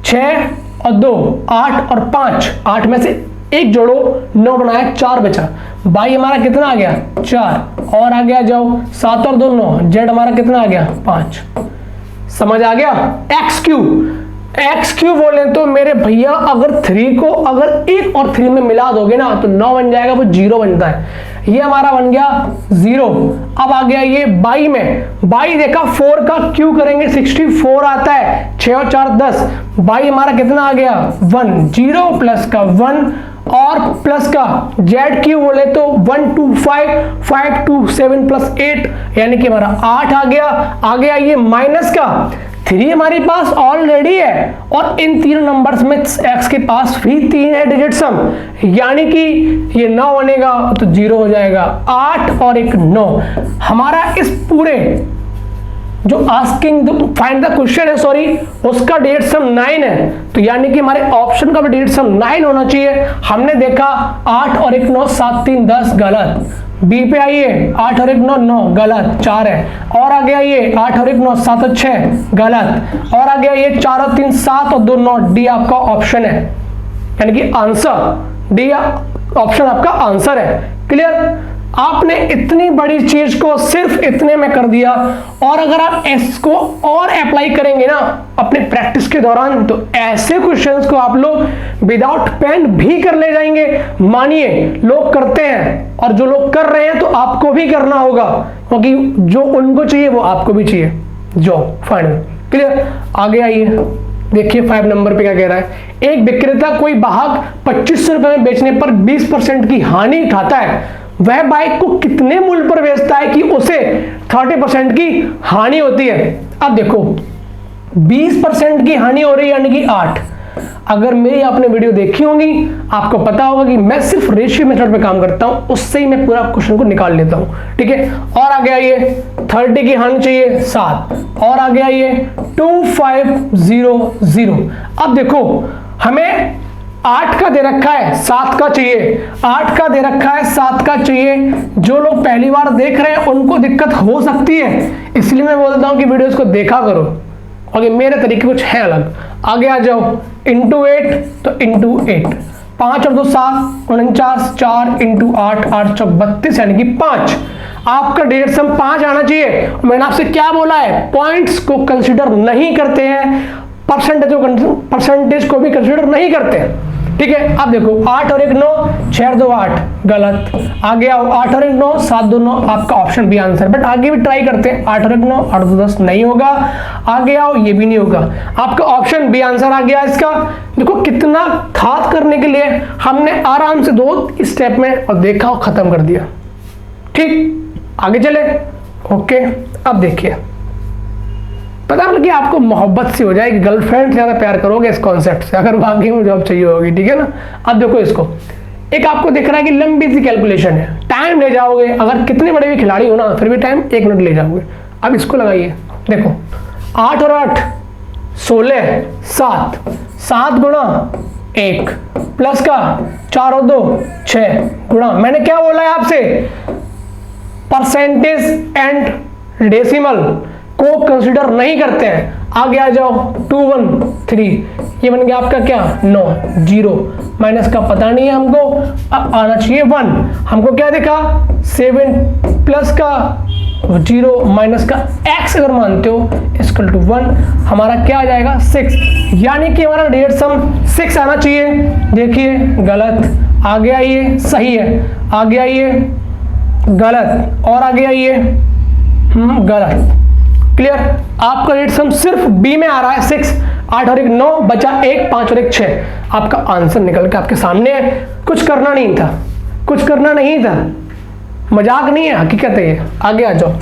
6 और 2 8 और 5, 8 में से 1 जोड़ो 9 बनाया 4 बचा। y हमारा कितना आ गया 4, और आगे आ जाओ 7 और 2 9, z हमारा कितना आ गया 5। समझ आ गया? एक्स क्यू बोले तो मेरे भैया अगर 3 को अगर 1 और 3 में मिला दोगे ना तो 9 बन जाएगा, वो 0 बनता है। ये हमारा बन गया 0। अब आ गया ये बाई में, बाई देखा 4 का क्यू करेंगे 64 आता है, 6 और 4 10, बाई हमारा कितना आ गया 1, 0 प्लस का 1 और प्लस का जेड क्यू बोले तो 1 2 5 5 2 7 प्लस 8, यानी कि हमारा 8 आ गया। आगे आइए माइनस का 3 हमारे पास ऑलरेडी है और इन तीनों नंबर्स में x के पास भी 3 है डिजिट सम, यानी कि ये 9 बनेगा तो 0 हो जाएगा। 8 और 1 9, हमारा इस पूरे जो आस्किंग फाइंड द क्वेश्चन है सॉरी उसका डिजिट सम 9 है, तो यानी कि हमारे ऑप्शन का भी डिजिट सम 9 होना चाहिए। हमने देखा 8 और 1 9 7 3 10 गलत। बी पे आइए 8 और 1 9 9 गलत 4 है, और आगे आइए 8 और 1 9 7 और 6 गलत, और आगे आइए 4 और 3 7 और 2 9, डी आपका ऑप्शन है, यानी कि आंसर डी ऑप्शन आपका आंसर है। क्लियर? आपने इतनी बड़ी चीज को सिर्फ इतने में कर दिया, और अगर आप इसको और अप्लाई करेंगे ना अपने प्रैक्टिस के दौरान तो ऐसे क्वेश्चंस को आप लोग विदाउट पेन भी कर ले जाएंगे। मानिए लोग करते हैं और जो लोग कर रहे हैं तो आपको भी करना होगा, क्योंकि जो उनको चाहिए वो आपको भी चाहिए। जो फाइनल क्लियर? आगे आइए देखिए 5 नंबर पे क्या कह रहा है। एक विक्रेता कोई वाहक 2500 रुपए में बेचने पर 20% की हानि उठाता है, वह बाइक को कितने मूल्य पर बेचता है कि उसे 30% की हानि होती है। अब देखो 20% की हानि हो रही है यानी कि 8। अगर मेरी आपने वीडियो देखी होगी आपको पता होगा कि मैं सिर्फ रेशियो मेथड पे काम करता हूं, उससे ही मैं पूरा क्वेश्चन को निकाल लेता हूं। ठीक है, और आगे आइए 30 की हानि चाहिए 7, और आगे आइए 2500। अब देखो हमें 8 का दे रखा है 7 का चाहिए, 8 का दे रखा है 7 का चाहिए। जो लोग पहली बार देख रहे हैं उनको दिक्कत हो सकती है, इसलिए मैं बोलता हूं कि वीडियोस को देखा करो, और मेरे तरीके कुछ है अलग। आगे आ जाओ इंटू 8 तो इंटू 8, 5 और 2 7 49, 4 इंटू 8 8 चौक 32 यानी कि 5। आपका डिजिट सम 5 आना चाहिए। मैंने आपसे क्या बोला है, पॉइंट्स को कंसिडर नहीं करते हैं, परसेंटेज को भी कंसिडर नहीं करते हैं। ठीक है, अब देखो 8 और 1 9, 6 और 2 8 गलत। आगे आओ 8 और 1 9 7 2 9, आपका ऑप्शन बी आंसर। बट आगे भी ट्राई करते हैं, 8 और 1 9 8 2 10 नहीं होगा। आगे आओ ये भी नहीं होगा, आपका ऑप्शन बी आंसर आ गया इसका। देखो कितना खास करने के लिए हमने आराम से 2 स्टेप में और देखा और खत्म कर दिया। ठीक, आगे चले। ओके, अब देखिए पता लगे आपको मोहब्बत सी हो जाएगी, गर्लफ्रेंड से ज्यादा प्यार करोगे इस कॉन्सेप्ट से, अगर वाकई में जॉब चाहिए होगी। ठीक है ना? अब देखो इसको एक आपको दिख रहा है कि लंबी सी कैलकुलेशन है, टाइम ले जाओगे, अगर कितने बड़े भी खिलाड़ी हो ना फिर भी टाइम 1 मिनट ले जाओगे। अब इसको लगाइए, देखो 8 और 8 16, 7, 7 गुणा 1 प्लस का 4 और 2 6 गुणा, मैंने क्या बोला है आपसे, परसेंटेज एंड डेसिमल को कंसीडर नहीं करते हैं। आगे आ जाओ 2 1 3, ये बन गया आपका क्या 9 0, माइनस का पता नहीं है हमको, अब आना चाहिए 1, हमको क्या दिखा 7 प्लस का 0 माइनस का x अगर मानते हो इक्वल टू 1, हमारा क्या आ जाएगा 6, यानी कि हमारा डिजिट सम 6 आना चाहिए। देखिए गलत, आगे आइए सही है, आगे आइए गलत, और आगे आइए गलत। क्लियर, आपका डिजिट सम सिर्फ बी में आ रहा है 6, 8 और 1 9, बचा 1 5 और 1 6, आपका आंसर निकल के आपके सामने है। कुछ करना नहीं था, कुछ करना नहीं था, मजाक नहीं है, हकीकत है ये। आगे आ जाओ,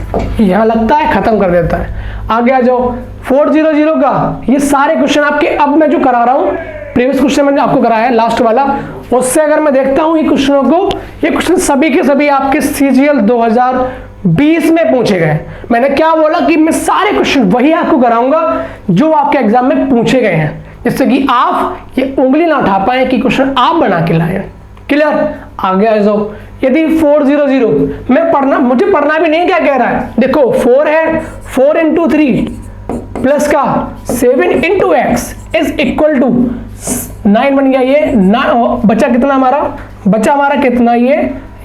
यहाँ लगता है खत्म कर देता है। आगे आ जाओ 400 का, ये सारे क्वेश्चन आपके अब मैं जो करा रहा हूँ, प्रीवियस क्वेश्चन मैंने आपको कराया है लास्ट वाला, उससे अगर मैं देखता हूँ ये क्वेश्चनों को, ये क्वेश्चन सभी के सभी आपके CGL 2020 में पूछे गए। मैंने क्या बोला कि मैं सारे क्वेश्चन वही आपको कराऊंगा जो आपके एग्जाम में पूछे गए हैं, जिससे कि आप ये उंगली ना उठा पाए कि क्वेश्चन आप बना के लाए। क्लियर, आगे आ जाओ। यदि 400 मुझे पढ़ना भी नहीं क्या कह रहा है, देखो 4 है, 4 into 3 प्लस का 7 into x is equal to 9 बन गया। ये बचा कितना हमारा, बचा हमारा कितना, ये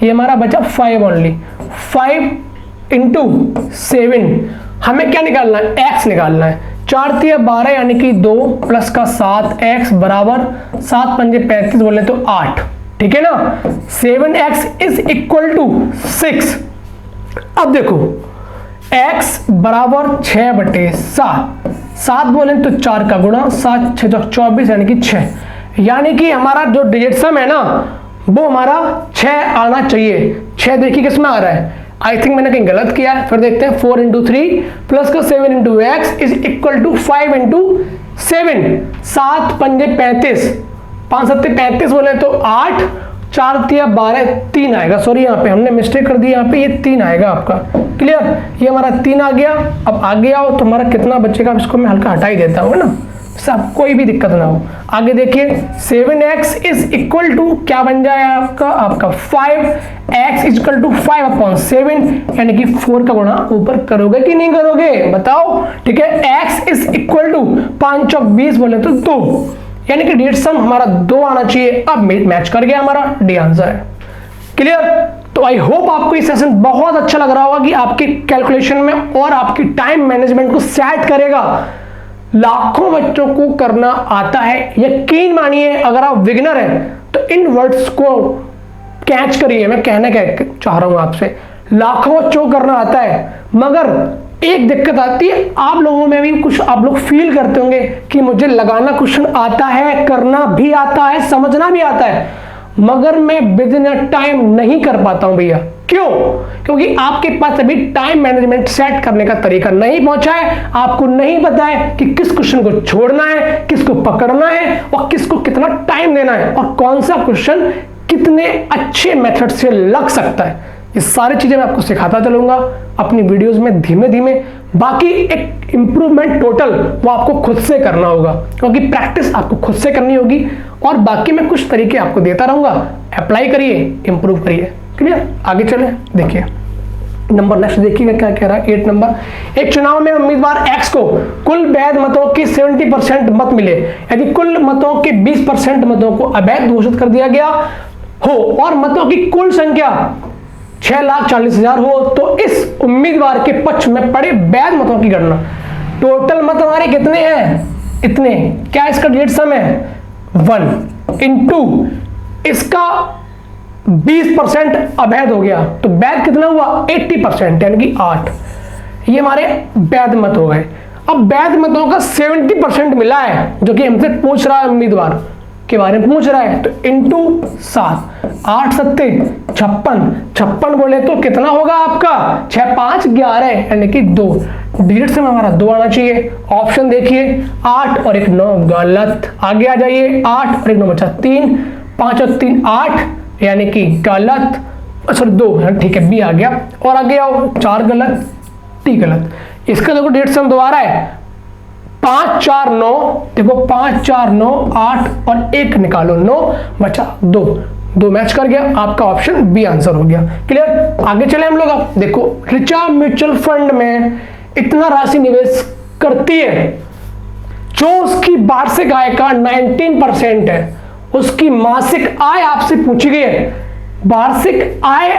हमारा बचा 5 ओनली, 5 into 7, हमें क्या निकालना है, x निकालना है। 4 3 12 यानी कि 2 प्लस का 7, x बराबर 7 पंजे 35 बोले तो 8, ठीक है ना। 7x is equal to 6। अब देखो x बराबर 6/7, 7 बोले तो 4 का गुणा, 7 6 24 यानी कि 6, यानी कि हमारा जो डिजिट सम है ना वो हमारा 6 आना चाहिए। 6 देखिए किस में आ रहा है, आई थिंक मैंने कहीं गलत किया है, फिर देखते हैं। 4 into 3 प्लस का 7 into x is equal to 5 into 7, 7 पंजे 35, 5 7 35 बोले तो 8, 4 3 12 3 आएगा, सॉरी यहाँ पे हमने मिस्टेक कर दी, यहाँ पे ये 3 आएगा आपका। क्लियर, ये हमारा 3 आ गया। अब आगे आओ तो हमारा कितना बचेगा, इसको मैं हल्का हटा ही देता हूँ ना, सब कोई भी दिक्कत ना हो। आगे देखिए 7x इज इक्वल टू क्या बन जाए आपका 5x इज इक्वल टू 5/7, यानी कि 4 का गुणा ऊपर करोगे कि नहीं करोगे बताओ, ठीक है। x इज इक्वल टू 5 चौक 20 बोले तो 2, यानी कि डिजिट सम हमारा 2 आना चाहिए। अब मैच कर गया, हमारा डी आंसर है। क्लियर, तो आई होप आपको ये सेशन बहुत अच्छा लग रहा होगा कि आपके कैलकुलेशन में और आपकी टाइम मैनेजमेंट को सेट करेगा। लाखों बच्चों को करना आता है, यकीन मानिए। अगर आप बिगिनर हैं तो इन वर्ड्स को कैच करिए, मैं कहना क्या चाह रहा हूं आपसे, लाखों बच्चों को करना आता है, मगर एक दिक्कत आती है आप लोगों में भी, कुछ आप लोग फील करते होंगे कि मुझे लगाना क्वेश्चन आता है, करना भी आता है, समझना भी आता है, मगर मैं विद इन टाइम नहीं कर पाता हूं भैया। क्यों? क्योंकि आपके पास अभी टाइम मैनेजमेंट सेट करने का तरीका नहीं पहुंचा है, आपको नहीं पता है कि किस क्वेश्चन को छोड़ना है, किसको पकड़ना है और किसको कितना टाइम देना है, और कौन सा क्वेश्चन कितने अच्छे मेथड से लग सकता है। ये सारी चीजें मैं आपको सिखाता चलूंगा अपनी वीडियोस में धीमे धीमे। बाकी एक इंप्रूवमेंट टोटल वो आपको खुद से करना होगा, क्योंकि प्रैक्टिस आपको खुद से करनी होगी, और बाकी मैं कुछ तरीके आपको देता रहूंगा, अप्लाई करिए, इंप्रूव करिए। क्लियर, आगे चले। देखिए नंबर नेक्स्ट देखिएगा क्या कह रहा है। 8 नंबर, एक चुनाव में उम्मीदवार X को कुल वैध मतों के 70% मत मिले, यदि कुल मतों के 20% मतों को अवैध घोषित कर दिया गया हो और मतों की कुल संख्या 6,40,000 हो, तो इस उम्मीदवार के पक्ष में पड़े वैध मतों की गणना। टोटल मत हमारे कितने हैं, इतने, क्या इसका डिजिट सम है 1 इंटू इसका 20% अवैध हो गया, तो वैध कितना हुआ 80%, यानी कि 8। ये हमारे वैध मत हो गए। अब वैध मतों का 70% मिला है, जो कि हमसे पूछ रहा है, उम्मीदवार के बारे में पूछ रहा है, तो इंटू 7, 8 7 56, 56 बोले तो कितना होगा आपका 6 5 11, यानी कि 2। डिजिट से हमारा 2 आना चाहिए। ऑप्शन देखिए 8 और 1 9, गलत। आगे आ जाइए 8 और 1 9 बचा 3, 5 और 3 8, यानी कि गलत, सॉरी 2, ठीक है, बी आ गया। और आगे आओ, 4 गलत, डी गलत। इसका देखो डेट सम दोबारा है 5 4 9, देखो 5 4 9 8 और 1 निकालो, 9 बचा 2, 2 मैच कर गया, आपका ऑप्शन बी आंसर हो गया। क्लियर? आगे चले हम लोग। अब देखो ऋचा म्यूचुअल फंड में इतना राशि निवेश करती है जो उसकी वार्षिक आय का 19% है। उसकी मासिक आय आपसे पूछी गई है, वार्षिक आय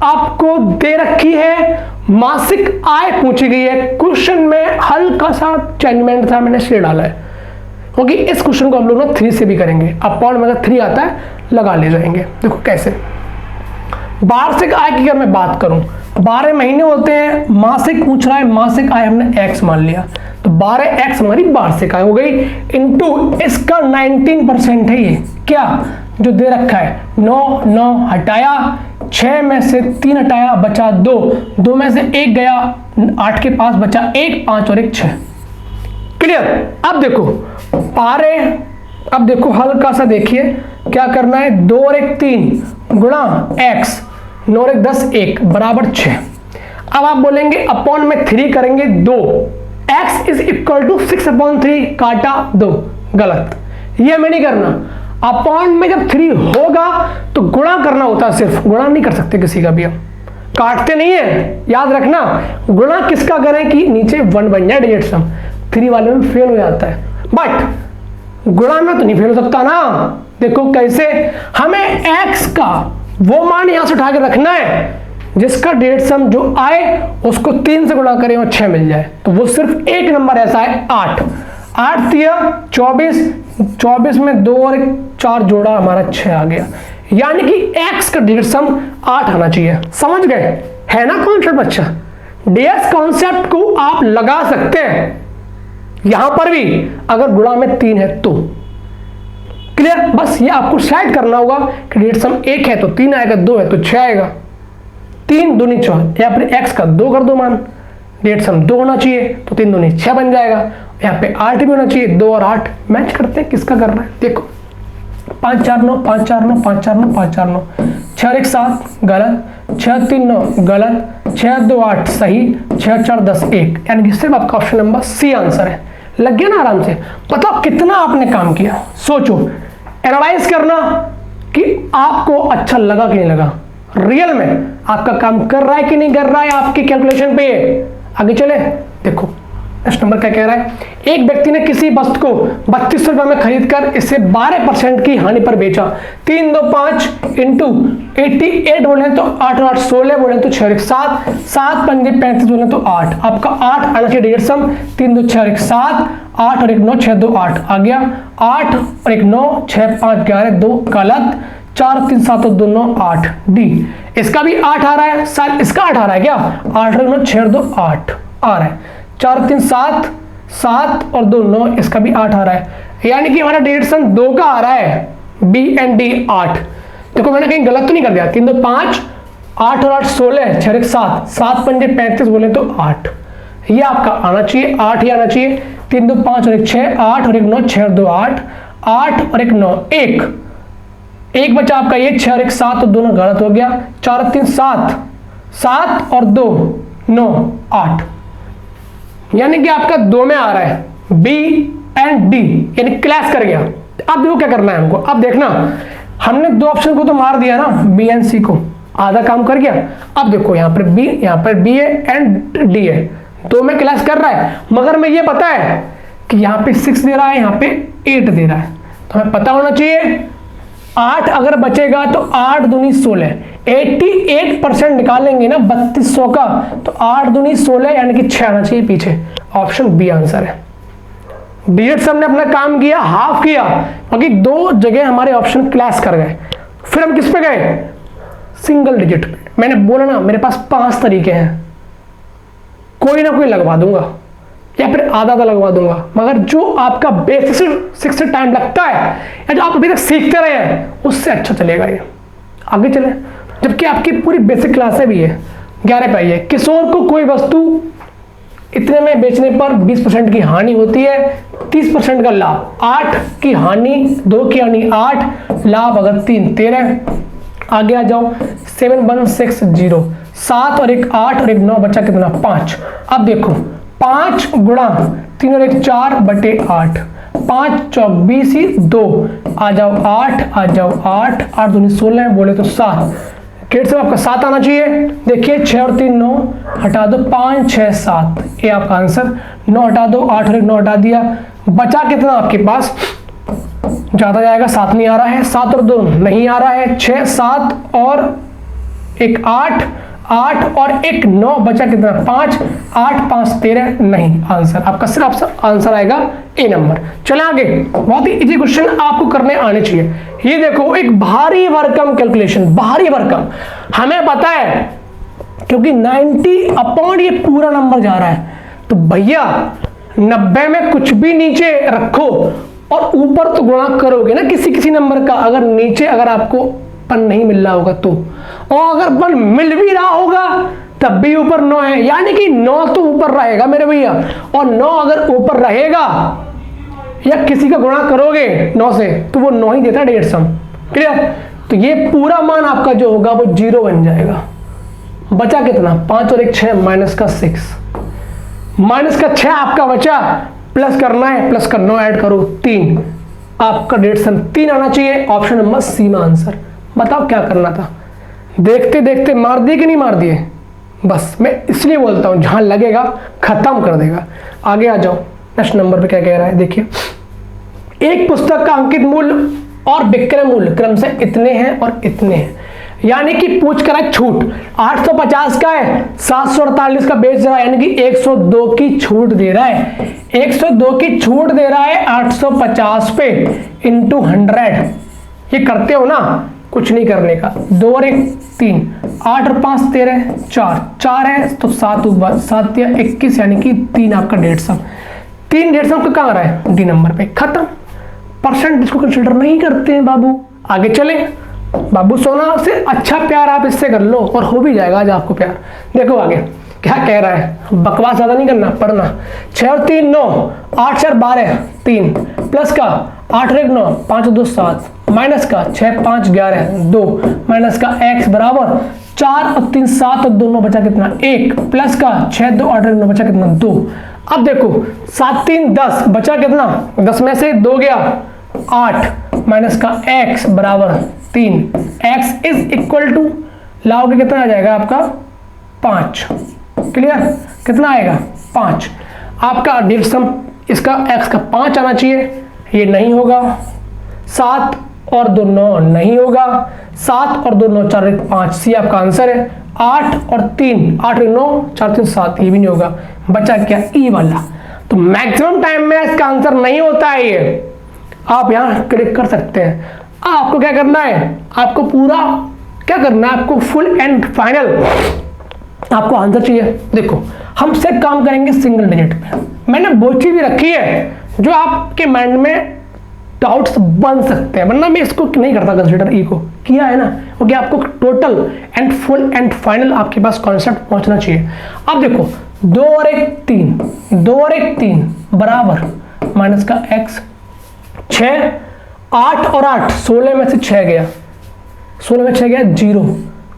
आपको दे रखी है, मासिक आय पूछी गई है। क्वेश्चन में हल्का सा चेंजमेंट था, मैंने इसलिए डाला है क्योंकि इस क्वेश्चन को हम लोग ना 3 से भी करेंगे। अपॉन में अगर 3 आता है लगा ले जाएंगे। देखो कैसे, वार्षिक आय की अगर मैं बात करूं, 12 महीने होते हैं, मासिक पूछ रहा है, मासिक आय हमने x मान लिया, तो 12x हमारी वार्षिक आय हो गई, इनटू इसका 19% है ये क्या जो दे रखा है। 9 9 हटाया, 6 में से 3 हटाया, बचा 2, 2 में से 1 गया, 8 के पास बचा 1, 5 और 1 6। क्लियर? अब देखो पारे, अब देखो हल्का सा देखिए क्या करना है, 2 और 1 3 गुणा x, 9 और 1 10 1 बराबर 6। अब आप बोलेंगे अपॉन में 3 करेंगे 2, x इज इक्वल टू 6/3 काटा 2, गलत, ये हमें नहीं करना। अपॉन में जब 3 होगा तो गुणा करना होता है, सिर्फ गुणा नहीं कर सकते किसी का भी, हम काटते नहीं है, याद रखना। गुणा किसका करें कि नीचे 1 बन जाए डिजिट सम, 3 वाले में फेल हो जाता है, बट गुणा में तो नहीं फेल हो सकता ना। देखो कैसे, हमें x का वो मान यहां से उठा के रखना है जिसका डेट सम जो आए उसको 3 से गुणा करें और 6 मिल जाए, तो वो सिर्फ एक नंबर ऐसा है 8, 8 दिया 24, 24 में 2 और 4 जोड़ा हमारा 6 आ गया, यानी कि x का डेट सम 8 आना चाहिए। समझ गए? है ना कॉन्सेप्ट बच्चा? डीएस कॉन्सेप्ट को आप लगा सकते हैं यहां पर भी अगर गुणा में 3 है तो। क्लियर? बस ये आपको सेट करना होगा कि डेट सम 1 है तो 3 आएगा, 2 है तो 6 आएगा, 3 दूनी 4, यहाँ पर x का 2 कर दो मान, डेट सम 2 होना चाहिए तो 3 दूनी 6 बन जाएगा, यहाँ पे 8 भी होना चाहिए, 2 और 8 मैच करते हैं, किसका करना है देखो, 5 4 9 5 4 9 5 4 9 5 4 9, 6 और 1 7 गलत, 6 3 9 गलत, 6 2 8 सही, 6 4 10 1, यानी कि सिर्फ आपका ऑप्शन नंबर सी आंसर है। लग गया ना आराम से? बताओ कितना आपने काम किया, सोचो, एनालाइज करना कि आपको अच्छा लगा कि नहीं लगा, रियल में आपका काम कर रहा है कि नहीं कर रहा है आपके कैलकुलेशन पे। आगे चले, देखो नेक्स्ट नंबर क्या कह रहा है, एक व्यक्ति ने किसी वस्तु को 3200 रुपये में खरीद कर इसे 12% की हानि पर बेचा। 3 2 5 इंटू 88 बोले तो 8 और 8 16 बोले तो 6 और 1 7, 7 5 35 बोले तो 8, आपका 8 आना चाहिए डिजिट सम, 3 2 6 और 1 7, 8 और 1 9 6 2 8 आ गया, 8 और 1 9 6 5 11 2 गलत, 4 3 7 और 2 9 8 डी। इसका भी 8 आ रहा है, शायद इसका 8 आ रहा है क्या, 8 और 9 6 और 2 8 आ रहा है, 4 3 7 7 और 2 9, इसका भी 8 आ रहा है, यानी कि हमारा डेट सम 2 का आ रहा है, बी एंड डी 8। देखो मैंने कहीं गलत तो नहीं कर दिया, 3 2 5 8 और 8 16 6 और 1 7, 7 5 35 बोले तो 8, ये आपका आना चाहिए, 8 ही आना चाहिए, 3 2 5 और 1 6 8 और 1 9 6 और 2 8, 8 और 1 9 1 बचा आपका ये, 6 और 1 7 और दोनों गलत हो गया, 4 और 3 7 7 और 2 9 8, यानी कि आपका 2 में आ रहा है बी एंड डी, यानी क्लैश कर गया। अब देखो क्या करना है हमको, अब देखना हमने 2 ऑप्शन को तो मार दिया ना, बी एंड सी को, आधा काम कर गया। अब देखो यहाँ पर बी है एंड डी है, 2 में क्लैश कर रहा है, मगर मैं ये पता है कि यहाँ पे 6 दे रहा है, यहाँ पे 8 दे रहा है, तो हमें पता होना चाहिए 8 अगर बचेगा तो 8 दूनी 16, 88% निकालेंगे ना 3200 का, तो 8 दूनी 16 यानी कि 6 आना चाहिए पीछे, ऑप्शन बी आंसर है। डिजिट सम ने अपना काम किया, हाफ किया, क्योंकि 2 जगह हमारे ऑप्शन क्लैश कर गए। फिर हम किस पे गए, सिंगल डिजिट पे। मैंने बोला ना मेरे पास 5 तरीके हैं, कोई ना कोई लगवा दूंगा या फिर आधा लगवा दूंगा, मगर जो आपका बेसिक से टाइम लगता है या जो आप अभी तक सीखते रहे हैं उससे अच्छा चलेगा ये। आगे चले, जबकि आपकी पूरी बेसिक क्लासें भी है। 11 पे आइए, किशोर को कोई वस्तु इतने में बेचने पर 20% की हानि होती है, 30% का लाभ, 8 की हानि, 2 की हानि 8, लाभ अगर 3 13, आगे आ जाओ 7160, 7 और 1 8 और 1 9 बचा कितना 5। अब देखो 5 गुणा 3 और 1 4 बटे 8, 5 चौक 20 ही 2, आ जाओ 8, आ जाओ 8, 8 दूनी 16 बोले तो 7, गेट से आपका 7 आना चाहिए। देखिए 6 और 3 9, हटा दो 5 6 7, ये आपका आंसर। 9 हटा दो, 8 और 1 9 हटा दिया, बचा कितना आपके पास, ज्यादा जाएगा 7 नहीं आ रहा है, 7 और 2 नहीं आ रहा है, 6 7 और 1 8, 8 और 1 9 बचा कितना 5, 8 5 13 नहीं, आंसर आपका सिर्फ आंसर आएगा ए नंबर। चले आगे, बहुत ही इजी क्वेश्चन आपको करने आने चाहिए। ये देखो एक भारी भरकम कैलकुलेशन, भारी भरकम, हमें पता है क्योंकि 90 अपॉन ये पूरा नंबर जा रहा है, तो भैया 90 में कुछ भी नीचे रखो और ऊपर तो गुणा करोगे ना किसी किसी नंबर का, अगर नीचे अगर आपको पन नहीं मिल रहा होगा तो, और अगर पन मिल भी रहा होगा तब भी ऊपर 9 है, यानी कि 9 तो ऊपर रहेगा मेरे भैया, और 9 अगर ऊपर रहेगा या किसी का गुणा करोगे 9 से तो वो 9 ही देता है 150, क्लियर। तो ये पूरा मान आपका जो होगा वो 0 बन जाएगा। बचा कितना 5 और 1 6 माइनस का 6, माइनस का 6 आपका बचा, प्लस करना है, प्लस का 9 ऐड करो 3, आपका 3 आना चाहिए। ऑप्शन नंबर सी में आंसर। बताओ क्या करना था, देखते देखते मार दिए कि नहीं मार दिए, बस मैं इसलिए बोलता हूं जहां लगेगा खत्म कर देगा। आगे आ जाओ, नेक्स्ट नंबर पे क्या कह रहा है देखिए, एक पुस्तक का अंकित मूल्य और विक्रय मूल्य क्रम से इतने हैं और इतने हैं, यानी कि पूछ कर है छूट 850 का है, 748 का बेच रहा है, यानी कि 102 की छूट दे रहा है, 102 की छूट दे रहा है 850 पे इंटू 100। ये करते हो ना, कुछ नहीं करने का, 2 और 1 3, 8 और 5 13, 4 है तो 7 ऊपर 7 या 21, यानी कि 3 आपका 150, 3 150 का कहाँ आ रहा है डी नंबर पे, खत्म। परसेंट इसको कंसिडर नहीं करते हैं बाबू। आगे चले बाबू, सोना से अच्छा प्यार आप इससे कर लो और हो भी जाएगा आज आपको प्यार। देखो आगे क्या कह रहा है, बकवास ज्यादा नहीं करना, पढ़ना। 6 और 3 9, 8 4 12 3, प्लस का 8 और 1 9, 5 और 2 7, माइनस का 6 5 11 2, माइनस का x बराबर 4 और 3 7 और 2 9 बचा कितना 1, प्लस का 6 2 8 और 9 बचा कितना 2। अब देखो 7 3 10 बचा कितना, 10 में से 2 गया 8, माइनस का x बराबर 3, x इज इक्वल टू लाओगे कितना आ जाएगा आपका 5, क्लियर, कितना आएगा 5। आपका डिविजन इसका x का 5 आना चाहिए, ये नहीं होगा। 7 और 2 9 नहीं होगा, 7 और 2 9 4 1 5, सी आपका आंसर है। 8 और 3 8 और 9 4 3 7, ये भी नहीं होगा। बचा क्या ई वाला, तो मैक्सिमम टाइम में इसका आंसर नहीं होता है ये, आप यहां क्लिक कर सकते हैं। आपको क्या करना है, आपको पूरा क्या करना है, आपको फुल एंड फाइनल आपको आंसर चाहिए। देखो हम सिर्फ काम करेंगे सिंगल डिजिट पे, मैंने वो चीज भी रखी है जो आपके माइंड में डाउट्स बन सकते हैं, वरना मैं इसको नहीं करता कंसीडर, ई को किया है ना, क्योंकि आपको total and full and final आपके पास कॉन्सेप्ट पहुंचना चाहिए। अब देखो 2 और 1 3, 2 और 1 3 बराबर माइनस का x, 6 8 और 8 16 में से 6 गया, 16 में 6 गया 0,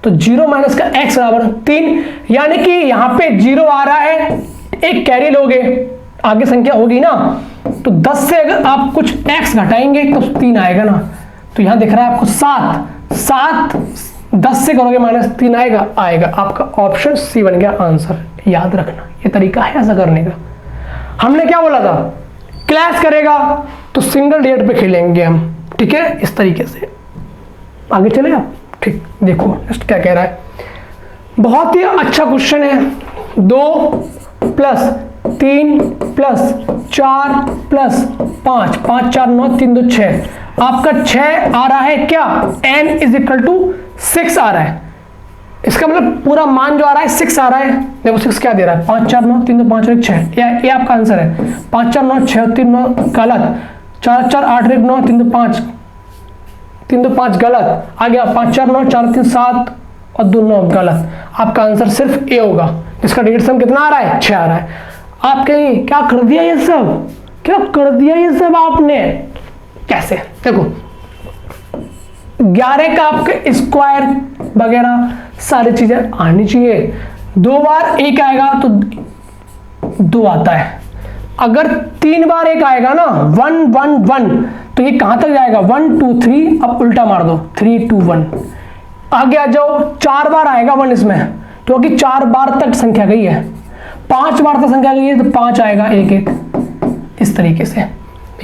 तो 0 माइनस का x बराबर 3, यानी कि यहाँ पे 0 आ रहा है, एक कैरी लोगे आगे संख्या होगी ना, तो 10 से अगर आप कुछ x घटाएंगे तो 3 आएगा ना, तो यहाँ दिख रहा है आपको 7 10 से करोगे माइनस 3 आएगा, आपका ऑप्शन सी बन गया आंसर। याद रखना ये तरीका है ऐसा करने का। हमने क्या बोला था, क्लास करेगा तो सिंगल डिजिट पे खेलेंगे हम, ठीक है, इस तरीके से। आगे चले आप, ठीक। देखो नेक्स्ट क्या कह रहा है, बहुत ही अच्छा क्वेश्चन है। 2 प्लस 3 प्लस 4 प्लस 5, 5 4 9 3 2 6, आपका 6 आ रहा है क्या, n इज इक्वल टू 6 आ रहा है, इसका मतलब पूरा मान जो आ रहा है 6 आ रहा है। देखो 6 क्या दे रहा है, 5 4 9 3 2 5 और 1 6, ये आपका आंसर है। 5 4 9 6 3 9 गलत, 4 4 8 1 9 3 2 5 3 2 5 गलत, आ गया 5 4 9 4 3 7 और 2 9 गलत। आपका आंसर सिर्फ ए होगा, जिसका डिजिट कितना आ रहा है 6 आ रहा है। आप कहीं क्या कर दिया ये सब, क्या कर दिया ये सब आपने, कैसे, देखो 11 का आपके स्क्वायर वगैरह सारी चीजें आनी चाहिए। 2 बार 1 आएगा तो 2 आता है। अगर 3 बार 1 आएगा ना 1 1 1 तो ये कहां तक जाएगा 1 2 3, अब उल्टा मार दो 3 2 1। आगे आ जाओ 4 बार आएगा 1 इसमें, क्योंकि 4 बार तक संख्या गई है। 5 बार तक संख्या गई है तो 5 आएगा 1 1, इस तरीके से।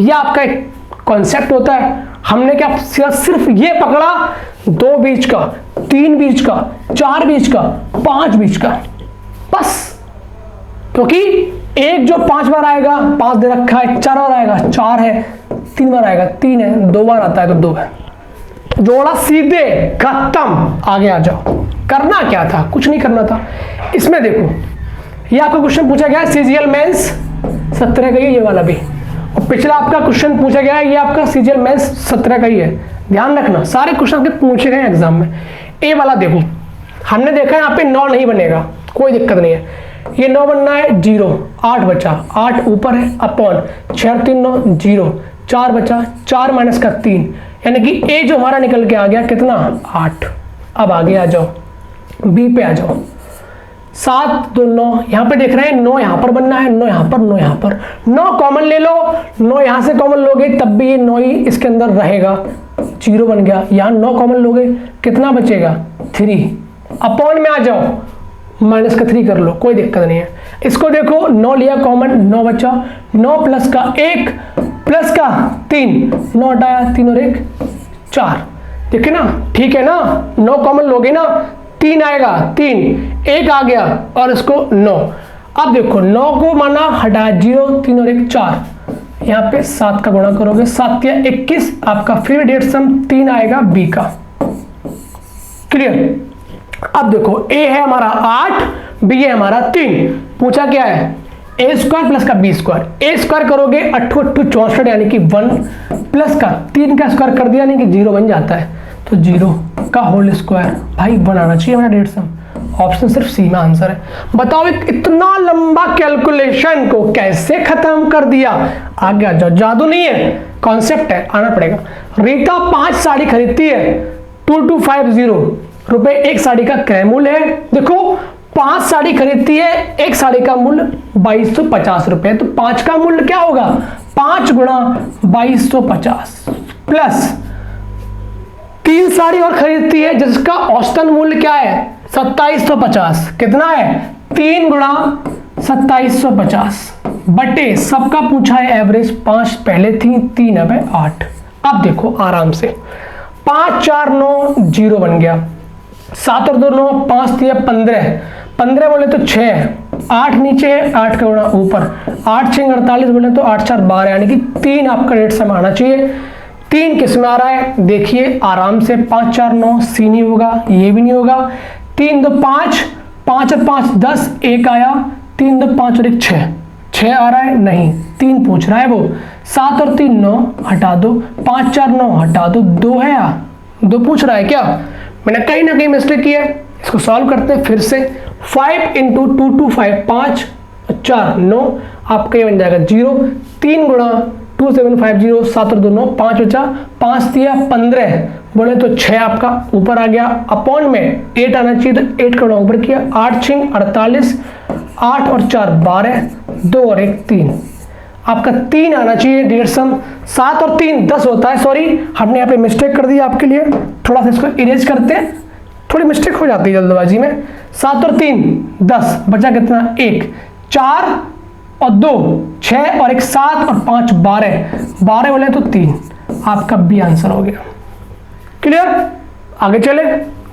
यह आपका एक कॉन्सेप्ट होता है। हमने क्या सिर्फ ये पकड़ा 2 बीच का, 3 बीच का, 4 बीच का, 5 बीच का, बस। क्योंकि एक जो 5 बार आएगा 5 दे रखा है, 4 बार आएगा 4 है, 3 बार आएगा 3 है, 2 बार आता है तो 2 है। जोड़ा सीधे, खत्म। आगे आ जाओ। करना क्या था, कुछ नहीं करना था। इसमें देखो ये आपका क्वेश्चन पूछा गया है सीजीएल मेंस 17 का ही, ये वाला भी। और पिछला आपका क्वेश्चन पूछा गया है, ये आपका सीजीएल मेंस 17 का ही है। ध्यान रखना सारे क्वेश्चन आपके पूछे गए एग्जाम में। ए वाला देखो, हमने देखा यहाँ पे 9 नहीं बनेगा, कोई दिक्कत नहीं है। ये 9 बनना है 0, 8 बचा, 8 ऊपर है अपॉन 6 3 9 0, 4 बचा, 4 माइनस का 3, यानी कि ए जो हमारा निकल के आ गया कितना 8। अब आगे आ जाओ, बी पे आ जाओ। 7 2 9, यहाँ पे देख रहे हैं 9 यहाँ पर बनना है, 9 यहाँ पर, 9 यहाँ पर। 9 कॉमन ले लो, 9 यहाँ से कॉमन लोगे तब भी ये 9 ही इसके अंदर रहेगा, 0 बन गया। यहाँ 9 कॉमन लोगे कितना बचेगा 3, अपॉन में आ जाओ माइनस का 3 कर लो, कोई दिक्कत नहीं है। इसको देखो 9 लिया कॉमन, 9 बचा, 9 प्लस का 1 प्लस का 3, 9 हटाया 3 और 1 4, ठीक है ना, ठीक है ना। 9 कॉमन लोगे ना 3 आएगा, 3 1 आ गया और इसको 9। अब देखो 9 को माना हटा 0, 3 और 1 4, यहाँ पे 7 का गुणा करोगे, 7 या 21, आपका फिर डेट सम 3 आएगा बी का। क्लियर। अब देखो ए है हमारा 8, बी है हमारा 3। पूछा क्या है ए स्क्वायर प्लस का बी स्क्वायर। ए स्क्वायर करोगे 8 8 64 यानी कि 1, प्लस का 3 का स्क्वायर कर दिया यानी कि 0 बन जाता है, तो 0 का होल स्क्वायर। भाई बनाना चाहिए हमारा डेट सम। ऑप्शन सिर्फ सी में आंसर है। बताओ एक इतना लंबा कैलकुलेशन को कैसे खत्म कर दिया। आगे आ जाओ, जादू नहीं है, कॉन्सेप्ट है, आना पड़ेगा। रीता 5 साड़ी खरीदती है, 2250 रुपए एक साड़ी का क्रय मूल्य है। देखो 5 साड़ी खरीदती है, एक साड़ी का मूल्य 2250 रुपए, तो 5 का मूल्य क्या होगा 5 गुणा 2250 प्लस 3 साड़ी और खरीदती है जिसका औसतन मूल्य क्या है 2750, कितना है 3 गुणा 2750 बटे सबका पूछा है एवरेज, 5 पहले थी 3 अब है 8। अब देखो आराम से 5 4 9 0 बन गया, 7 और 2 9, 5 3 15, 15 बोले तो 6, 8 नीचे है 8 का गुणा ऊपर, 8 6 48 बोले तो 8 4 12, यानी कि 3 आपका रेट सम आना चाहिए। 3 किस में आ रहा है देखिए आराम से, 5 4 9 सी नहीं होगा, ये भी नहीं होगा, 3 2 5, 5 और 5 10, 1 आया, 3 2 5 और 1 6, 6 आ रहा है नहीं, 3 पूछ रहा है वो, 7 और 3 9 हटा दो, 5 4 9 हटा दो, 2 है या 2 पूछ रहा है क्या, मैंने कहीं ना कहीं मिस्टेक की है। इसको सॉल्व करते हैं फिर से, 5 इंटू 2 2 5, 5 4 9, आपका ये बन जाएगा 0, 3 गुणा 2750, 7 और 2 9, 5 बचा, 5 दिया 15 बोले तो 6 आपका ऊपर आ गया, अपॉन में 8 आना चाहिए तो 8 का गुणा ऊपर किया, 8 6 48, 8 और 4 12, 2 और 1 3, आपका 3 आना चाहिए डेढ़ सम। 7 और 3 10 होता है, सॉरी हमने यहाँ पे मिस्टेक कर दी आपके लिए, थोड़ा सा इसको इरेज करते हैं, थोड़ी मिस्टेक हो जाती है जल्दबाजी में। 7 और 3 10, बचा कितना 1, 4 और 2 6 और 1 7 और 5 12, 12 बोले तो 3, आपका बी आंसर हो गया। क्लियर। आगे चले,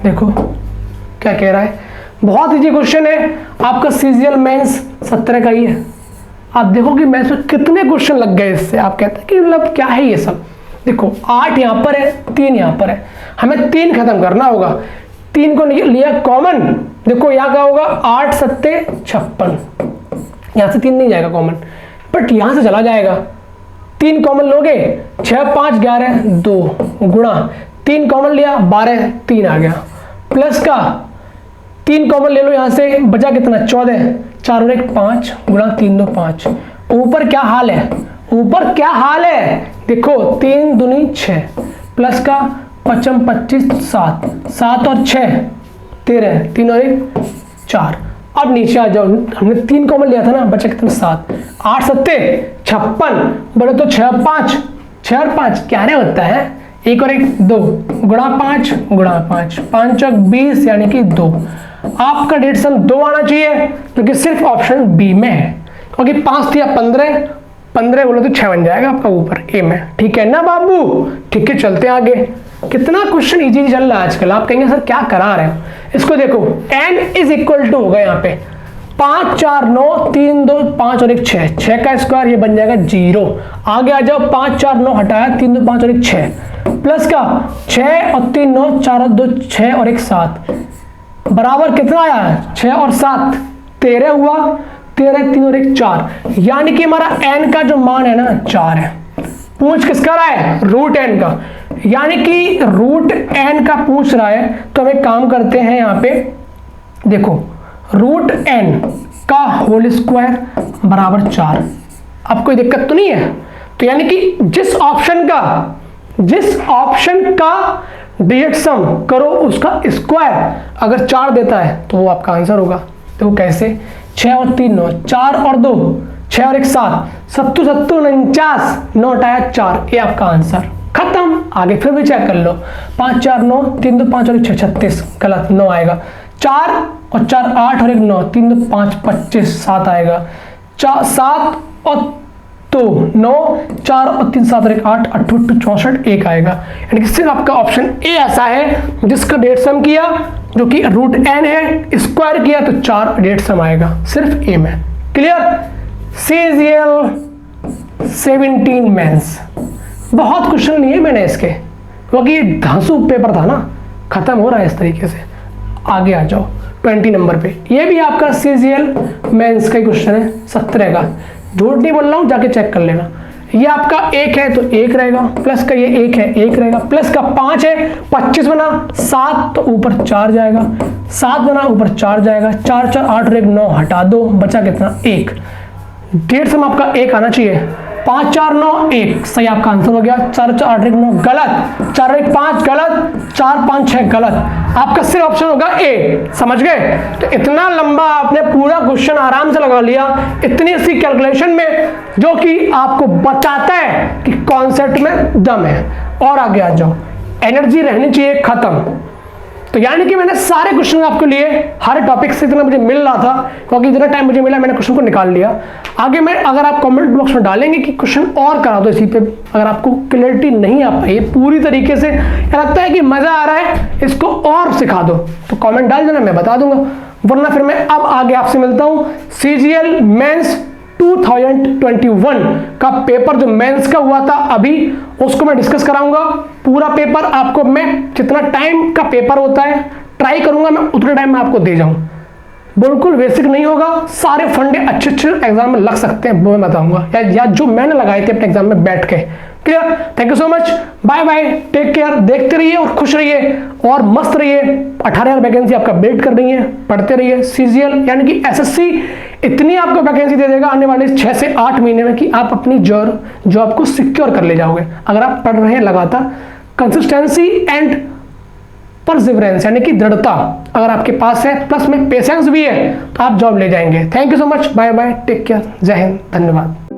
देखो क्या कह रहा है, बहुत इजी क्वेश्चन है आपका, सीजीएल मेंस 17 का ही है। आप देखो कि मैथ्स में कितने क्वेश्चन लग गए इससे, आप कहते हैं कि मतलब क्या है ये सब। देखो 8 यहाँ पर है, 3 यहाँ पर है, हमें 3 खत्म करना होगा, 3 को लिया कॉमन, देखो यहाँ का होगा 8 7 56, यहाँ से 3 नहीं जाएगा कॉमन, बट यहाँ से चला जाएगा, 3 कॉमन लोगे 6 5 11 2 गुणा 3 कॉमन लिया 12 3 आ गया, प्लस का 3 कॉमन ले लो यहाँ से, बचा कितना 14, 4 और 1 5 गुणा 3 2 5, ऊपर क्या हाल है, ऊपर क्या हाल है देखो 3 दूनी 6, प्लस का पचम 25 7, 7 और 6 13, 3 और 1 4। अब नीचे आ जाओ, हमने 3 कॉमन लिया था ना, बचा कितना 7, 8 7 56, बोले तो 6 और 5 क्या होता है, 1 और 1 2, गुणा 5 5 और 20 यानी कि 2। आपका डेट सम 2 आना चाहिए क्योंकि सिर्फ ऑप्शन बी में है, क्योंकि 5 थी 15 बोलो तो 6 बन जाएगा आपका ऊपर ए में। ठीक है ना बाबू, ठीक है चलते हैं आगे। कितना क्वेश्चन इजी चल रहा है आजकल। आप कहेंगे सर क्या करा रहे हो, इसको देखो n इज इक्वल टू होगा यहाँ पे 5 4 9 3 2 5 और 1 6, 6 का स्क्वायर ये बन जाएगा 0। आगे आ जाओ, 5 4 9 हटाया, 3 2 5 और 1 6, प्लस का 6 और 3 9 4 और 2 6 और 1 7 बराबर कितना आया 6 और 7 13 हुआ, 13 3 और 1 4, यानी कि हमारा n का जो मान है ना 4 है। पूछ किसका रहा है, रूट n का, यानी कि रूट n का पूछ रहा है। तो हम एक काम करते हैं, यहाँ पे देखो रूट n का होल स्क्वायर बराबर 4। अब कोई दिक्कत तो नहीं है, तो यानी कि जिस ऑप्शन का डिजिट सम करो उसका स्क्वायर अगर 4 देता है तो वो आपका आंसर होगा। तो कैसे, 6 और 3 9, 4 और 2 6 और 1 7, 7 7 49, 9 हटाया 4, ये आपका आंसर खत्म। आगे फिर भी चेक कर लो, 5 4 9 3 2 5 और 1 6 36 गलत, 9 आएगा, 4 और 4 8 और 1 9, 3 2 5 25 7 आएगा, 7 और 2 9, 4 और 3 7 और 1 8 8 64 1 आएगा। यानी कि सिर्फ आपका ऑप्शन ए ऐसा है जिसका डेट सम किया जो कि रूट n है, स्क्वायर किया तो 4 डेट सम आएगा सिर्फ ए में। क्लियर। CGL 17 मेंस, बहुत क्वेश्चन लिए मैंने इसके, क्योंकि ये धांसू पेपर था ना, खत्म हो रहा है इस तरीके से। आगे आ जाओ 20 नंबर पे, ये भी आपका CGL मेंस का क्वेश्चन है 17 का, झूठ नहीं बोल रहा हूँ, जाके चेक कर लेना। ये आपका 1 है तो 1 रहेगा, प्लस का ये 1 है 1 रहेगा, प्लस का 5 है 25 बना, 7 तो ऊपर 4 जाएगा, 7 बना ऊपर 4 जाएगा, 4 4 8 और 1 9 हटा दो, बचा कितना 1। डेट सम आपका 1 आना चाहिए, 5 4 9 1 सही आपका आंसर हो गया, 4 4 8 1 9 गलत, 4 1 5 गलत, 4 5 6 गलत, आपका सिर्फ ऑप्शन होगा ए। समझ गए। तो इतना लंबा आपने पूरा क्वेश्चन आराम से लगा लिया, इतनी सी कैलकुलेशन में, जो कि आपको बताता है कि कॉन्सेप्ट में दम है। और आगे आ जाओ, एनर्जी रहनी चाहिए खत्म। तो यानी कि मैंने सारे क्वेश्चन आपके लिए हर टॉपिक से इतना मुझे मिल रहा था, क्योंकि जितना टाइम मुझे मिला मैंने क्वेश्चन को निकाल लिया। आगे मैं अगर आप कमेंट बॉक्स में डालेंगे कि क्वेश्चन और करा दो इसी पे, अगर आपको क्लैरिटी नहीं आ पाई पूरी तरीके से, लगता है कि मजा आ रहा है इसको और सिखा दो, तो कमेंट डाल देना, मैं बता दूंगा। वरना फिर मैं अब आगे आपसे मिलता हूँ। CGL मेंस 2021 का पेपर जो मेंस का हुआ था अभी, उसको मैं डिस्कस कराऊंगा। पूरा पेपर आपको मैं, जितना टाइम का पेपर होता है ट्राई करूंगा मैं उतने टाइम में आपको दे जाऊं। बिल्कुल बेसिक नहीं होगा, सारे फंडे अच्छे एग्जाम में लग सकते हैं वो मैं बताऊंगा, या जो मैंने लगाए थे अपने एग्जाम में बैठ के। Clear. Thank you so much, bye bye, take care. देखते रहिए और खुश रहिए और मस्त रहिए। 18,000 वैकेंसी आपका वेट कर रही है, पढ़ते रहिए। CGL यानी कि SSC इतनी आपको वैकेंसी दे देगा आने वाले 6 से 8 महीने में कि आप अपनी जॉब को सिक्योर कर ले जाओगे, अगर आप पढ़ रहे हैं लगातार। कंसिस्टेंसी एंड परसिवरेंस यानी कि दृढ़ता अगर आपके पास है, प्लस में पेशेंस भी है, तो आप जॉब ले जाएंगे। Thank you so much, bye bye, take care, जय हिंद, धन्यवाद।